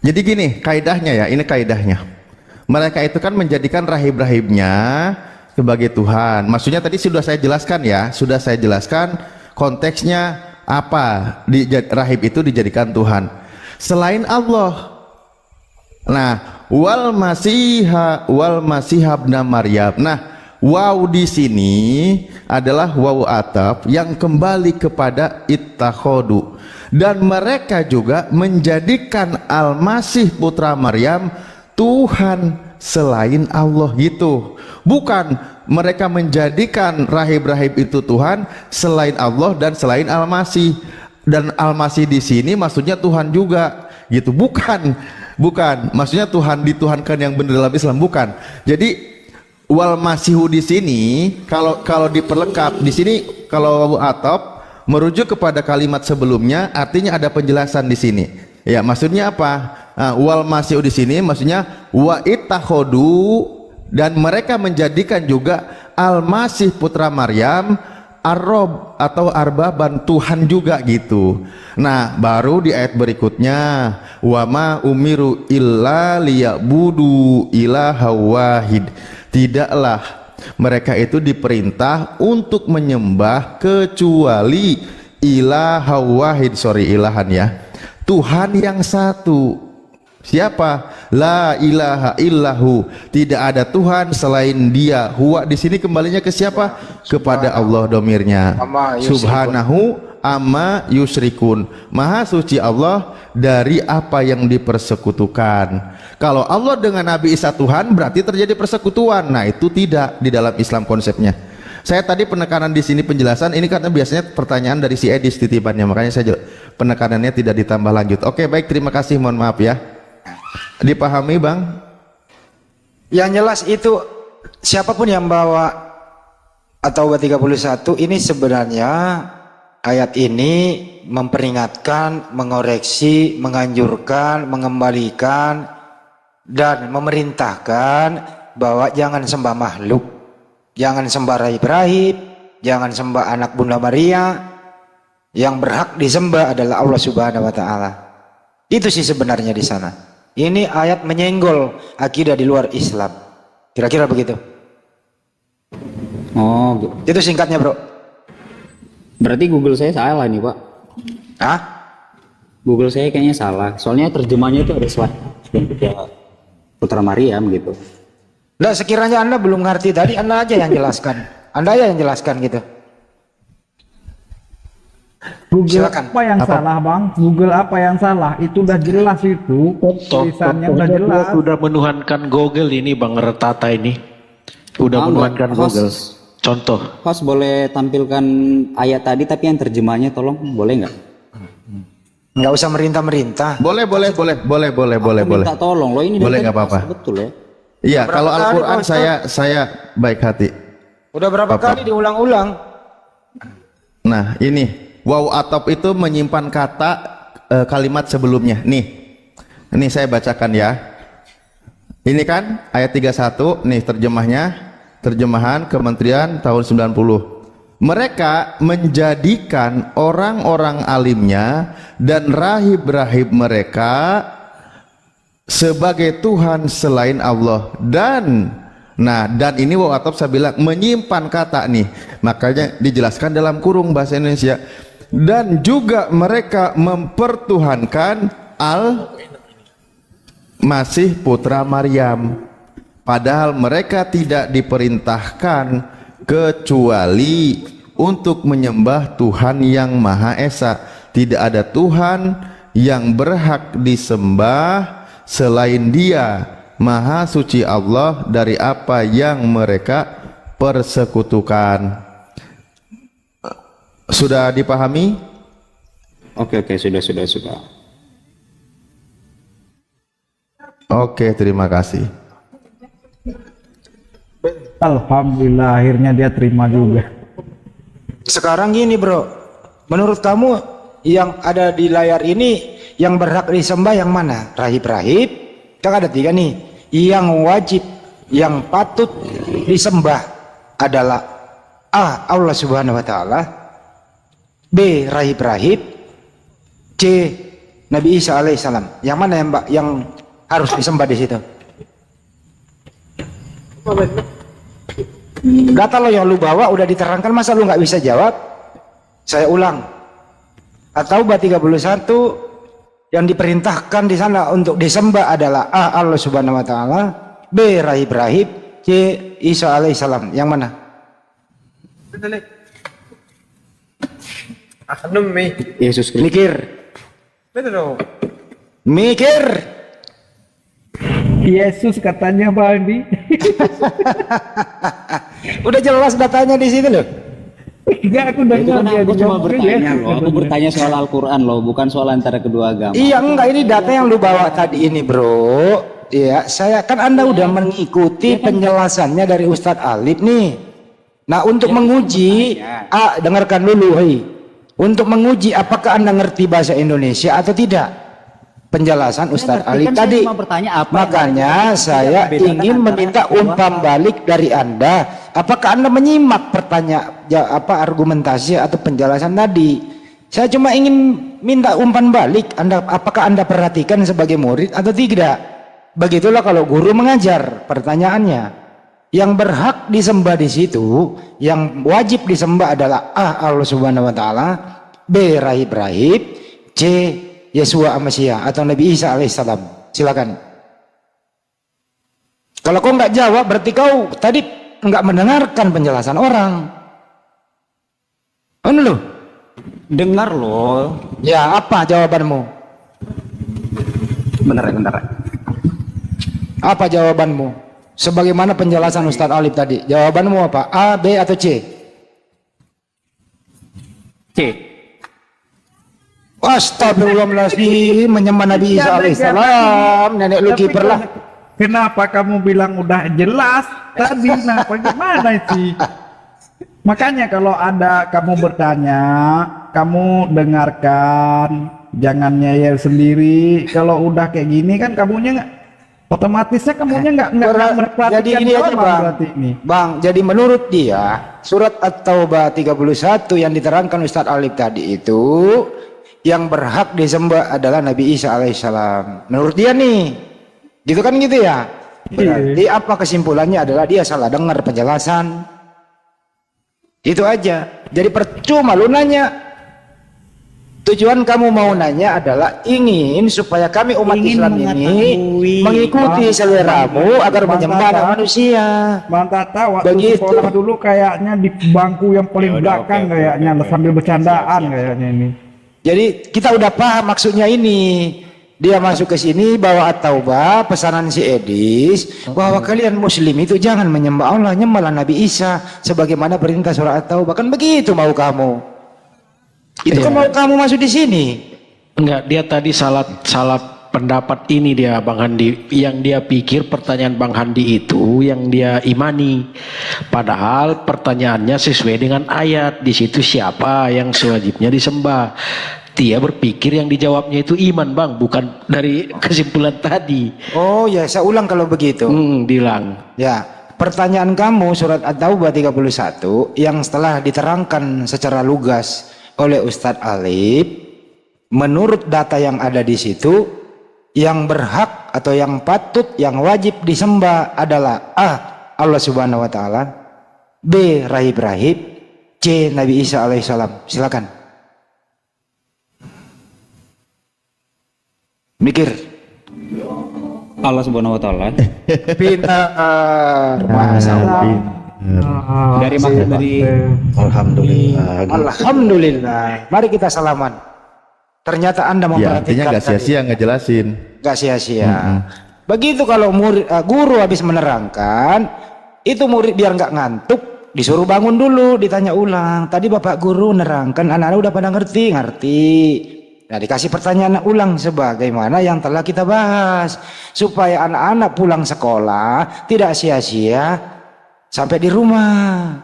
Jadi gini, kaidahnya ya, ini kaidahnya. Mereka itu kan menjadikan rahib-rahibnya sebagai Tuhan. Maksudnya tadi sudah saya jelaskan konteksnya apa rahib itu dijadikan Tuhan selain Allah. Nah, wal masihab Maryam. Nah, waw di sini adalah waw ataf yang kembali kepada ittakhodu, dan mereka juga menjadikan Al-Masih putra Maryam Tuhan selain Allah gitu. Bukan mereka menjadikan rahib-rahib itu Tuhan selain Allah dan selain Al-Masih. Dan Al-Masih di sini maksudnya Tuhan juga gitu. Bukan. Maksudnya Tuhan dituhankan yang benar dalam Islam, bukan. Jadi wal masihu di sini kalau diperlengkap di sini kalau atop merujuk kepada kalimat sebelumnya, artinya ada penjelasan di sini. Ya, maksudnya apa? Wal masihu di sini maksudnya wa ittakhodu, dan mereka menjadikan juga Al-Masih putra Maryam Ar-Rob atau Arbaban, Tuhan juga gitu. Nah, baru di ayat berikutnya wa ma umiru illa liyabudu ilaha wahid. Tidaklah mereka itu diperintah untuk menyembah kecuali ilaha wahid, ilahan ya, Tuhan yang satu. Siapa? La ilaha illahu, tidak ada Tuhan selain Dia. Huwa di sini kembalinya ke siapa? Kepada Allah domirnya. Subhanahu amma yusyrikun. Maha suci Allah dari apa yang dipersekutukan. Kalau Allah dengan Nabi Isa Tuhan berarti terjadi persekutuan. Nah, itu tidak di dalam Islam konsepnya. Saya tadi penekanan di sini penjelasan ini karena biasanya pertanyaan dari si Edis titipannya, makanya saya penekanannya tidak ditambah lanjut. Oke, baik, terima kasih, mohon maaf ya. Dipahami Bang? Yang jelas itu siapapun yang bawa atau 31 ini sebenarnya ayat ini memperingatkan, mengoreksi, menganjurkan, mengembalikan dan memerintahkan bahwa jangan sembah makhluk, jangan sembah rahib-rahib, jangan sembah anak Bunda Maria. Yang berhak disembah adalah Allah Subhanahu wa taala. Itu sih sebenarnya di sana. Ini ayat menyenggol akidah di luar Islam. Kira-kira begitu. Oh, itu singkatnya, Bro. Berarti Google saya salah nih, Pak. Hah? Google saya kayaknya salah. Soalnya terjemahnya itu ada Putra Maryam gitu. Nah, sekiranya Anda belum ngerti tadi, Anda aja yang jelaskan. Anda aja yang jelaskan gitu. Google Silakan. apa yang salah, Bang? Google apa yang salah? Itu udah jelas itu. Tulisannya udah jelas. Udah menuhankan Google ini Bang Retata ini. Udah menuhankan Google. Contoh. Host boleh tampilkan ayat tadi tapi yang terjemahnya tolong, boleh nggak? Nggak usah merintah-merintah. Boleh. Minta tolong loh, ini boleh, dari nggak apa-apa. Betul ya. Iya, Berapa kalau kali, Al-Quran Pak Ustaz? saya baik hati. Udah berapa kali diulang-ulang? Nah, ini waw atop itu menyimpan kata kalimat sebelumnya. Nih, Ini saya bacakan ya. Ini kan ayat 31, nih terjemahan Kementerian tahun 90. Mereka menjadikan orang-orang alimnya dan rahib-rahib mereka sebagai Tuhan selain Allah. Dan ini Wakaf saya bilang menyimpan kata nih, makanya dijelaskan dalam kurung bahasa Indonesia. Dan juga mereka mempertuhankan Masih putra Maryam, padahal mereka tidak diperintahkan kecuali untuk menyembah Tuhan yang Maha Esa. Tidak ada Tuhan yang berhak disembah selain Dia, Maha Suci Allah dari apa yang mereka persekutukan. Sudah dipahami? Oke, sudah. Oke, terima kasih. Alhamdulillah akhirnya dia terima juga. Sekarang gini bro, menurut kamu yang ada di layar ini yang berhak disembah yang mana? Rahib-rahib? Kan ada 3 nih. Yang wajib, yang patut disembah adalah A. Allah Subhanahu Wa Taala, B. Rahib-rahib, C. Nabi Isa alaihissalam. Yang mana ya Mbak yang harus disembah di situ? Data lo yang lu bawa udah diterangkan, masa lu nggak bisa jawab? Saya ulang. At-Taubah 31 yang diperintahkan di sana untuk disembah adalah A. Allah Subhanahu Wa Taala, B. Rahib-rahib, C. Isa alaihissalam. Yang mana? Yesus Kristus. Mikir. Yesus katanya Bang Andi. Udah jelas datanya di situ loh. Enggak, aku dengar dia Aku cuma bertanya Yesus loh. Aku katanya. bertanya soal Al-Quran loh, bukan soal antara kedua agama. Iya enggak, ini data yang lu bawa tadi ini bro. Iya, saya kan Anda udah mengikuti penjelasannya dari Ustadz Alif nih. Nah untuk menguji, dengarkan dulu, hei. Untuk menguji apakah Anda ngerti bahasa Indonesia atau tidak? Penjelasan Ustadz Ali Kan tadi. saya cuma bertanya apa Makanya saya ingin meminta umpan balik dari Anda. Apakah Anda menyimak argumentasi atau penjelasan tadi? Saya cuma ingin minta umpan balik. Apakah Anda perhatikan sebagai murid atau tidak? Begitulah kalau guru mengajar. Pertanyaannya, yang berhak disembah di situ, yang wajib disembah adalah A. Allah Subhanahu Wa Taala, B. Rahib-rahib, C. Yesua Amasia atau Nabi Isa alaihissalam. Silakan. Kalau kau nggak jawab berarti kau tadi nggak mendengarkan penjelasan orang. Loh? Dengar loh. Ya apa jawabanmu? Bentar. Apa jawabanmu? Sebagaimana penjelasan Ustadz Alif tadi. Jawabanmu apa? A, B atau C? C. Astagfirullahaladzim, menyembah Nabi Isa alaihissalam, nenek lu kiper lah. Kenapa kamu bilang udah jelas tadi? Nah, bagaimana sih? Makanya kalau ada kamu bertanya, kamu dengarkan, jangan nyayel sendiri. Kalau udah kayak gini kan kamunya nggak, otomatisnya kamunya nggak memperhatikan. Jadi ini aja bang, ini. Bang. Jadi menurut dia surat At-Taubah 31 yang diterangkan Ustadz Alif tadi itu, yang berhak disembah adalah Nabi Isa alaihissalam. Menurut dia nih, gitu kan gitu ya. Berarti apa kesimpulannya adalah dia salah dengar penjelasan. Itu aja. Jadi percuma lu nanya. Tujuan kamu mau nanya adalah ingin supaya kami umat Islam ini mengikuti seleramu agar menyembah manusia. Bang Tata waktu sekolah dulu kayaknya di bangku yang paling belakang kayaknya sambil bercandaan kayaknya ini. Jadi kita udah paham maksudnya ini. Dia masuk ke sini bawa At-Taubah, pesanan si Edis, bahwa kalian muslim itu jangan menyembah Allah, nyembahlah Nabi Isa sebagaimana perintah surah At-Taubah. Kan begitu mau kamu. Itu kan mau kamu masuk di sini. Enggak, dia tadi salah pendapat ini dia Bang Handi. Yang dia pikir pertanyaan Bang Handi itu yang dia imani. Padahal pertanyaannya sesuai dengan ayat. Di situ siapa yang sewajibnya disembah. Dia berpikir yang dijawabnya itu iman bang, bukan dari kesimpulan tadi. Oh ya, saya ulang kalau begitu. Dilang. Ya, pertanyaan kamu surat At-Taubah 31 yang setelah diterangkan secara lugas oleh Ustadz Alif, menurut data yang ada di situ, yang berhak atau yang patut, yang wajib disembah adalah A. Allah Subhanahu wa Ta'ala, B. Rahib-rahib, C. Nabi Isa alaihissalam. Silakan. Mikir. Allah Subhanahu wa Ta'ala. Pintar. Masalah. Dari Alhamdulillah. Alhamdulillah. Mari kita salaman. Ternyata Anda Ya, artinya memperhatikan nggak sia-sia ngejelasin. Nggak sia-sia. Begitu kalau murid, guru habis menerangkan, itu murid biar nggak ngantuk, disuruh bangun dulu, ditanya ulang. Tadi Bapak Guru nerangkan, anak-anak udah pada ngerti. Nah, dikasih pertanyaan ulang sebagaimana yang telah kita bahas, supaya anak-anak pulang sekolah tidak sia-sia sampai di rumah.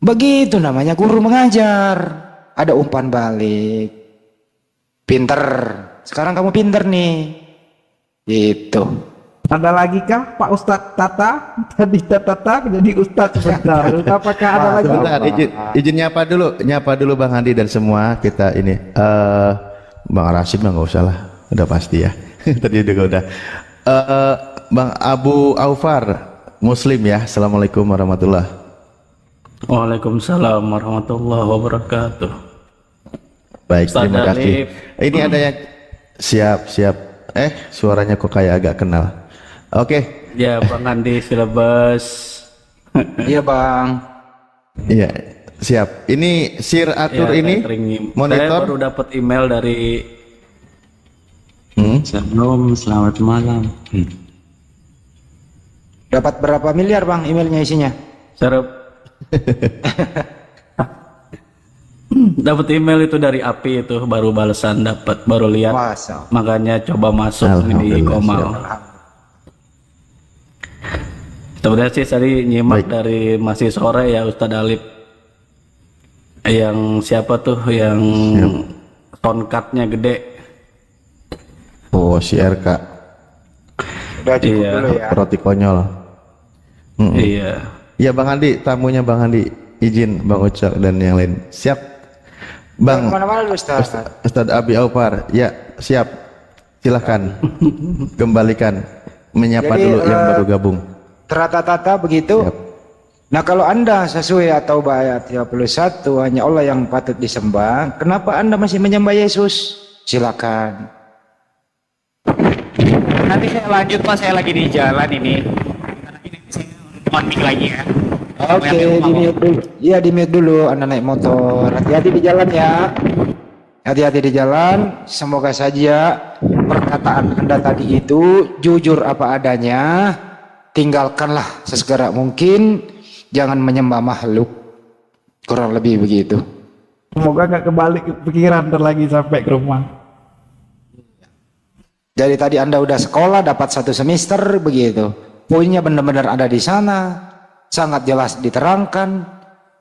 Begitu namanya guru mengajar. Ada umpan balik. Pinter. Sekarang kamu pinter nih. Gitu. Ada lagi kah Pak Ustadz Tata? Tadi Tata jadi Ustadz sebentar. Apakah ada lagi? Sebentar, izin nyapa dulu Bang Handi dan semua kita ini. Bang Rasid mah nggak usah lah, udah pasti ya. Tadi juga udah. Bang Abu Aufar, Muslim ya. Assalamualaikum warahmatullahi. Waalaikumsalam warahmatullahi wabarakatuh. Baik, terima Ustaz kasih. Alif. Ini ada yang siap. Suaranya kok kayak agak kenal. Oke. Ya, Bang Andi silabus. Iya, Bang. Iya, siap. Ini Sir Atur Ya, ini Saya monitor. baru dapat email dari Shalom, selamat malam. Dapat berapa miliar, Bang, emailnya isinya? dapat email itu dari API itu, baru balasan dapat, baru lihat. Masa. Makanya coba masuk di Komal. Sebenarnya sih tadi nyimak dari masih sore ya Ustadz Alif. Yang siapa tuh yang tongkatnya gede? Oh, si RK. Udah cukup Iya. dulu ya. Roti konyol. Iya. Ya Bang Andi, tamunya Bang Andi, izin Bang Ucok dan yang lain. Siap. Bang Kemana-mana lu, Ustaz. Ustadz Abi Aufar, ya siap. Silahkan kembalikan, menyapa Jadi, dulu yang baru gabung. Terata-tata begitu. Nah, kalau Anda sesuai atau ayat 31 hanya Allah yang patut disembah, kenapa Anda masih menyembah Yesus? Silakan. Nanti saya lanjut Pak, saya lagi di jalan ini. Monik lagi ya. Oke, di mute dulu. Iya, di mute dulu. Anda naik motor. Hati-hati di jalan ya. Hati-hati di jalan. Semoga saja perkataan Anda tadi itu jujur apa adanya. Tinggalkanlah sesegera mungkin. Jangan menyembah makhluk. Kurang lebih begitu. Semoga nggak kebalik pikiran ntar lagi sampai ke rumah. Jadi tadi Anda udah sekolah dapat 1 semester begitu. Poinnya benar-benar ada di sana. Sangat jelas diterangkan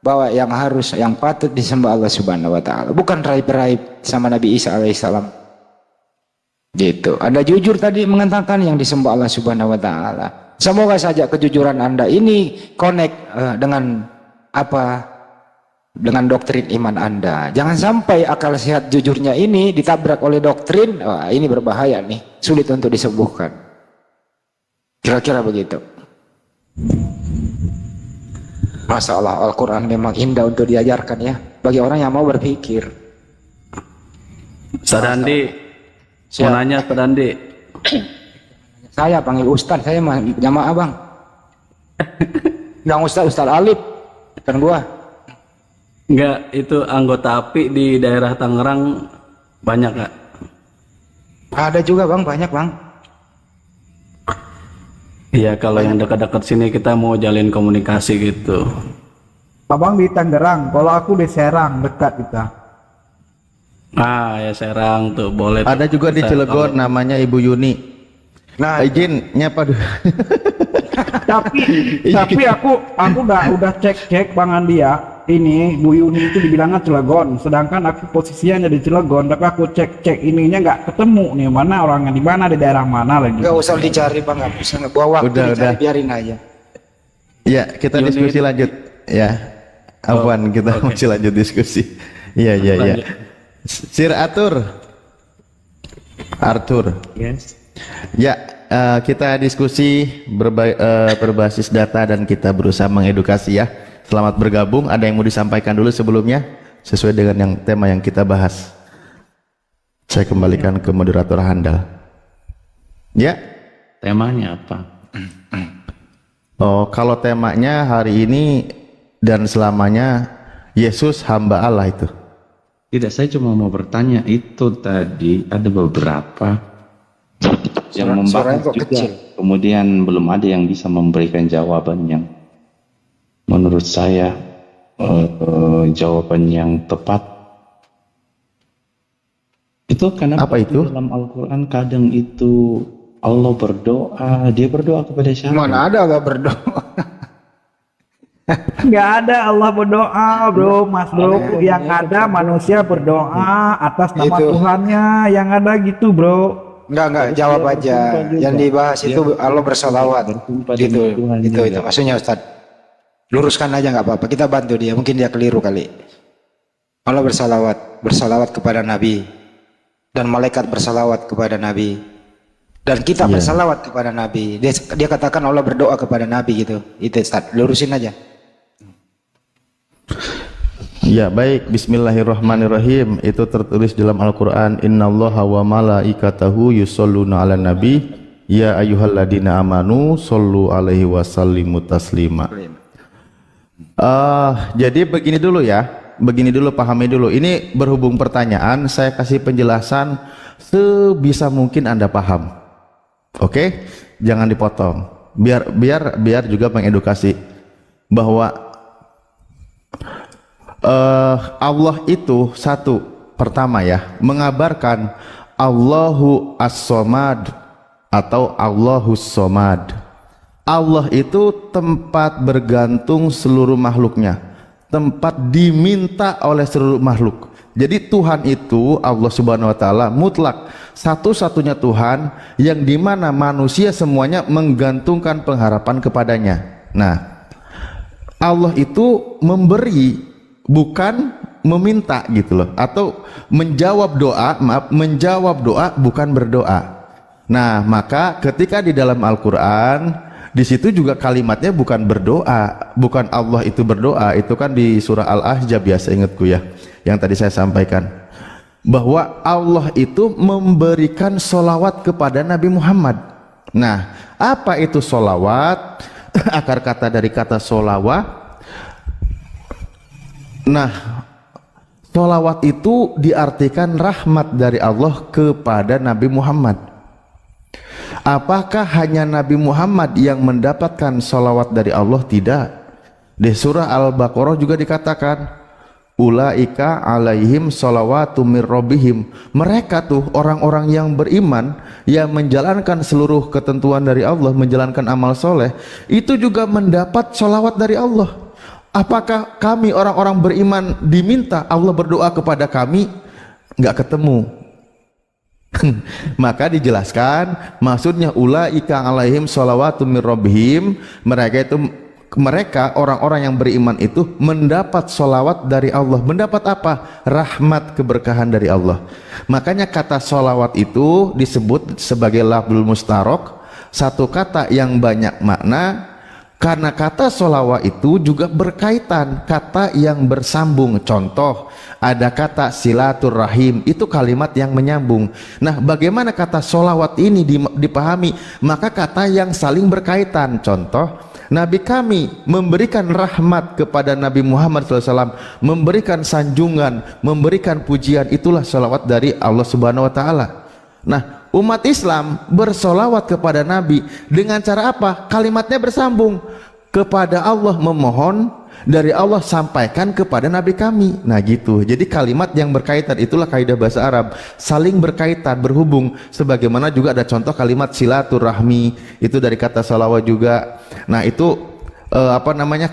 bahwa yang patut disembah Allah Subhanahu wa Ta'ala, bukan raib-raib sama Nabi Isa alaihissalam. Gitu. Anda jujur tadi mengatakan yang disembah Allah Subhanahu wa Ta'ala. Semoga saja kejujuran Anda ini connect dengan dengan doktrin iman Anda. Jangan sampai akal sehat jujurnya ini ditabrak oleh doktrin. Wah, ini berbahaya nih, sulit untuk disembuhkan. Kira-kira begitu. Masya Allah, Al-Quran memang indah untuk diajarkan ya, bagi orang yang mau berpikir. Ustadz Andi, mau nanya Ustadz Andi. Saya panggil Ustadz, saya jamaah bang. Yang Ustadz Alif, kan gua. Enggak, itu anggota API di daerah Tangerang banyak nggak? Ada juga bang, banyak bang. Iya, kalau yang dekat-dekat sini kita mau jalin komunikasi gitu. Abang di Tangerang, kalau aku di Serang, dekat kita. Ah, ya Serang tuh boleh. Ada juga di Cilegon namanya Ibu Yuni. Nah, izin nyapa dulu. tapi aku udah cek Bang Andi ya. ini Bu Yuni itu dibilangnya Cilegon, sedangkan aku posisinya di Cilegon, tapi aku cek ininya nggak ketemu nih mana orangnya di mana, di daerah mana lagi. Nggak usah dicari bang, nggak usah bawa waktu Udah, dicari, udah. biarin aja. Ya, kita diskusi lanjut ya. Afwan, kita masih lanjut diskusi. Iya, iya, iya. Sir Arthur. Yes. Ya, kita diskusi berbasis data dan kita berusaha mengedukasi ya. Selamat bergabung. Ada yang mau disampaikan dulu sebelumnya sesuai dengan tema yang kita bahas? Saya kembalikan ke moderator handal. Ya. Temanya apa? Oh, kalau temanya hari ini dan selamanya Yesus hamba Allah itu. Tidak, saya cuma mau bertanya, itu tadi ada beberapa yang membahas juga, kemudian belum ada yang bisa memberikan jawaban yang menurut saya jawaban yang tepat. Itu kenapa itu? Dalam Al-Quran kadang itu Allah berdoa, dia berdoa kepada siapa? Mana ada gak berdoa? Nggak ada Allah berdoa, bro, Mas bro. Yang ada manusia berdoa atas nama Itu. Tuhannya, yang ada gitu, bro. Enggak, jawab aja. Yang dibahas itu Allah bersalawat. Gitu, itu maksudnya Ustaz. Luruskan aja nggak apa-apa. Kita bantu dia. Mungkin dia keliru kali. Allah bersalawat kepada Nabi, dan malaikat bersalawat kepada Nabi, dan kita bersalawat kepada Nabi. Dia katakan Allah berdoa kepada Nabi gitu. Itu Ustaz. Lurusin aja. Ya, baik. Bismillahirrahmanirrahim. Itu tertulis dalam Al-Qur'an, innallaha wa malaikatahu yusholluna 'alan nabi ya ayyuhalladzina amanu shollu alaihi wasallimu taslima. Jadi begini dulu ya. Begini dulu, pahami dulu. Ini berhubung pertanyaan, saya kasih penjelasan sebisa mungkin Anda paham. Oke? Jangan dipotong. Biar juga mengedukasi bahwa Allah itu satu, pertama ya, mengabarkan Allahu As-Somad atau Allahus Somad. Allah itu tempat bergantung seluruh makhluknya, tempat diminta oleh seluruh makhluk. Jadi Tuhan itu, Allah Subhanahu wa taala mutlak, satu-satunya Tuhan yang dimana manusia semuanya menggantungkan pengharapan kepadanya. Nah, Allah itu memberi, bukan meminta gitu loh, atau menjawab doa, bukan berdoa. Nah, maka ketika di dalam Al-Quran, di situ juga kalimatnya bukan berdoa, bukan Allah itu berdoa. Itu kan di surah Al-Ahzab ya, seingatku ya, yang tadi saya sampaikan, bahwa Allah itu memberikan sholawat kepada Nabi Muhammad. Nah, apa itu sholawat? Akar kata dari kata sholawat. Nah, sholawat itu diartikan rahmat dari Allah kepada Nabi Muhammad. Apakah hanya Nabi Muhammad yang mendapatkan sholawat dari Allah? Tidak. Di surah Al-Baqarah juga dikatakan, ulaika alaihim sholawatu mir rabbihim. Mereka tuh orang-orang yang beriman, yang menjalankan seluruh ketentuan dari Allah, menjalankan amal soleh, itu juga mendapat sholawat dari Allah. Apakah kami orang-orang beriman diminta Allah berdoa kepada kami? Nggak ketemu. Maka dijelaskan, maksudnya ulaika alaihim sholawatu mir rabbihim, mereka orang-orang yang beriman itu mendapat sholawat dari Allah. Mendapat apa? Rahmat, keberkahan dari Allah. Makanya kata sholawat itu disebut sebagai lafzul mustarok, satu kata yang banyak makna. Karena kata sholawat itu juga berkaitan, kata yang bersambung. Contoh, ada kata silaturrahim, itu kalimat yang menyambung. Nah, bagaimana kata sholawat ini dipahami? Maka kata yang saling berkaitan. Contoh, Nabi kami memberikan rahmat kepada Nabi Muhammad SAW, memberikan sanjungan, memberikan pujian, itulah sholawat dari Allah Subhanahu Wa Taala. Nah, umat Islam bersolawat kepada Nabi dengan cara apa? Kalimatnya bersambung, kepada Allah memohon, dari Allah sampaikan kepada Nabi kami. Nah gitu. Jadi kalimat yang berkaitan, itulah kaidah bahasa Arab, saling berkaitan, berhubung. Sebagaimana juga ada contoh kalimat silaturahmi, itu dari kata salawat juga. Nah itu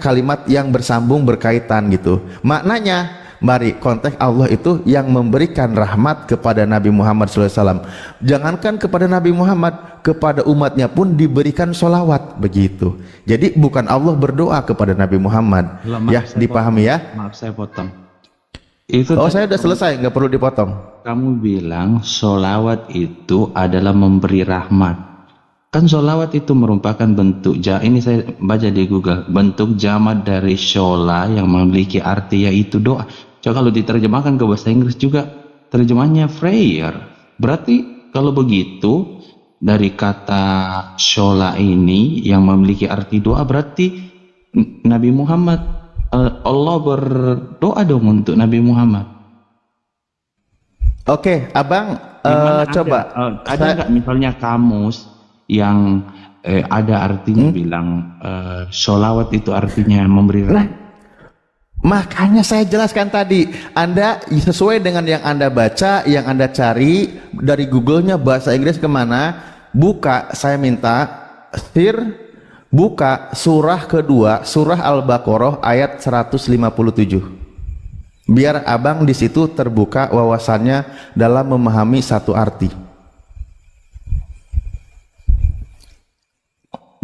kalimat yang bersambung berkaitan gitu. Maknanya, mari konteks Allah itu yang memberikan rahmat kepada Nabi Muhammad SAW. Jangankan kepada Nabi Muhammad, kepada umatnya pun diberikan sholawat begitu. Jadi bukan Allah berdoa kepada Nabi Muhammad. Ya, dipahami ya. Maaf saya potong. Itu saya udah selesai, nggak perlu dipotong. Kamu bilang sholawat itu adalah memberi rahmat. Kan sholawat itu merupakan bentuk, ini saya baca di Google, bentuk jamak dari shola yang memiliki arti yaitu doa. Coba kalau diterjemahkan ke bahasa Inggris juga terjemahnya prayer. Berarti kalau begitu dari kata shola ini yang memiliki arti doa, berarti Nabi Muhammad, Allah berdoa dong untuk Nabi Muhammad. Oke, abang coba ada nggak misalnya kamus yang ada artinya bilang sholawat itu artinya memberi rahmat. Makanya saya jelaskan tadi, Anda sesuai dengan yang Anda baca, yang Anda cari dari Google-nya bahasa Inggris kemana, buka, saya minta buka surah kedua, surah Al-Baqarah ayat 157. Biar abang di situ terbuka wawasannya dalam memahami satu arti.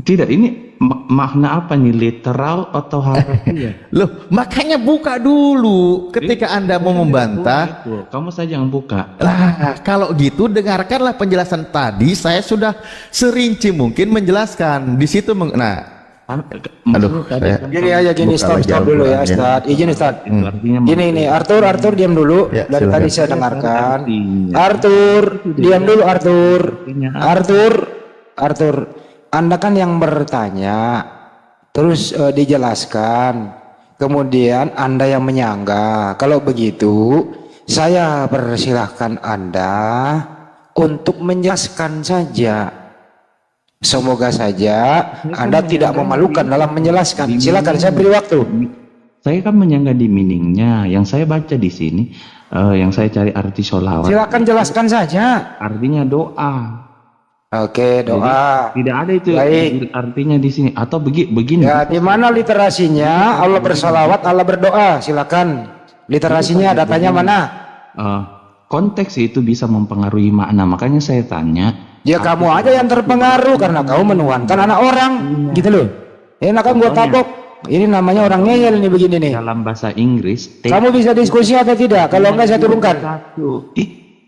Tidak, ini makna apa nih, literal atau harfiah? Loh, makanya buka dulu ketika Anda mau membantah. Kamu saja yang buka. Lah, kalau gitu dengarkanlah penjelasan tadi, saya sudah serinci mungkin menjelaskan. Di situ Gini stop dulu ya Ustaz. Izin Ustaz. Gini Arthur diam dulu. Ya, dari silakan. tadi saya dengarkan. Arthur, diam dulu Arthur. Anda kan yang bertanya, terus dijelaskan, kemudian Anda yang menyangga. Kalau begitu, saya persilahkan Anda untuk menjelaskan saja. Semoga saja Anda tidak memalukan dalam menjelaskan. Silakan, saya beri waktu. Saya kan menyangga di meaningnya, yang saya baca di sini, yang saya cari arti sholawat. Silakan jelaskan saja. Artinya doa. Oke, doa. Jadi, tidak ada itu artinya di sini atau begini. Ya, di mana literasinya Allah bersalawat, Allah berdoa? Silakan. Literasinya datanya mana? Konteks itu bisa mempengaruhi makna. Makanya saya tanya. Ya kamu aja yang terpengaruh karena kamu menuhankan anak orang, gitu loh. Enak kan gua tabok. Ini namanya orang ngeyel nih begini nih. Dalam bahasa Inggris. Kamu bisa diskusi atau tidak? Kalau enggak saya turunkan.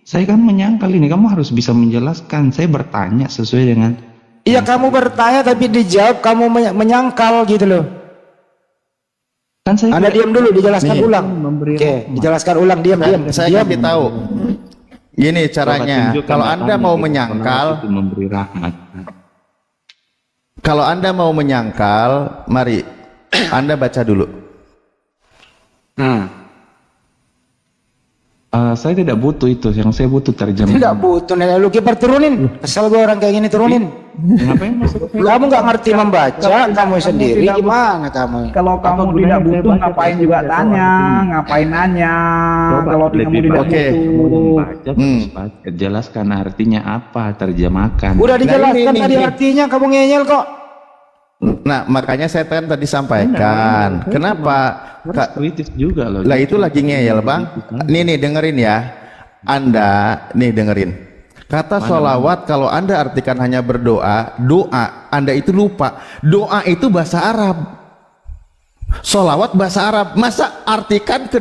Saya kan menyangkal ini, kamu harus bisa menjelaskan. Saya bertanya sesuai dengan. Iya, kamu bertanya tapi dijawab kamu menyangkal gitu loh. Kan saya Anda diam dulu, dijelaskan ulang. Oke, dijelaskan ulang, diam. Saya kasih tahu. Gini caranya, kalau Anda mau menyangkal, memberi rahmat. Kalau Anda mau menyangkal, mari Anda baca dulu. Saya tidak butuh itu, yang saya butuh terjemahan. Tidak butuh, nenek lu kiper turunin. Kesel gue orang kayak gini, turunin. Ngapain maksud saya? Kamu nggak ngerti membaca, kamu sendiri gimana kamu? Kalau kamu tidak butuh, ngapain juga tanya, ngapain nanya? Kalau kamu tidak butuh, jelaskan artinya apa, terjemahkan. Udah dijelaskan tadi artinya, kamu ngeyel kok. Nah, makanya saya tadi sampaikan. Kenapa? Kritis juga loh. Lah itu lagi ngeyel, Bang. Nih dengerin ya. Anda nih dengerin. Kata sholawat kalau Anda artikan hanya berdoa, doa, Anda itu lupa. Doa itu bahasa Arab. Sholawat bahasa Arab. Masa artikan ke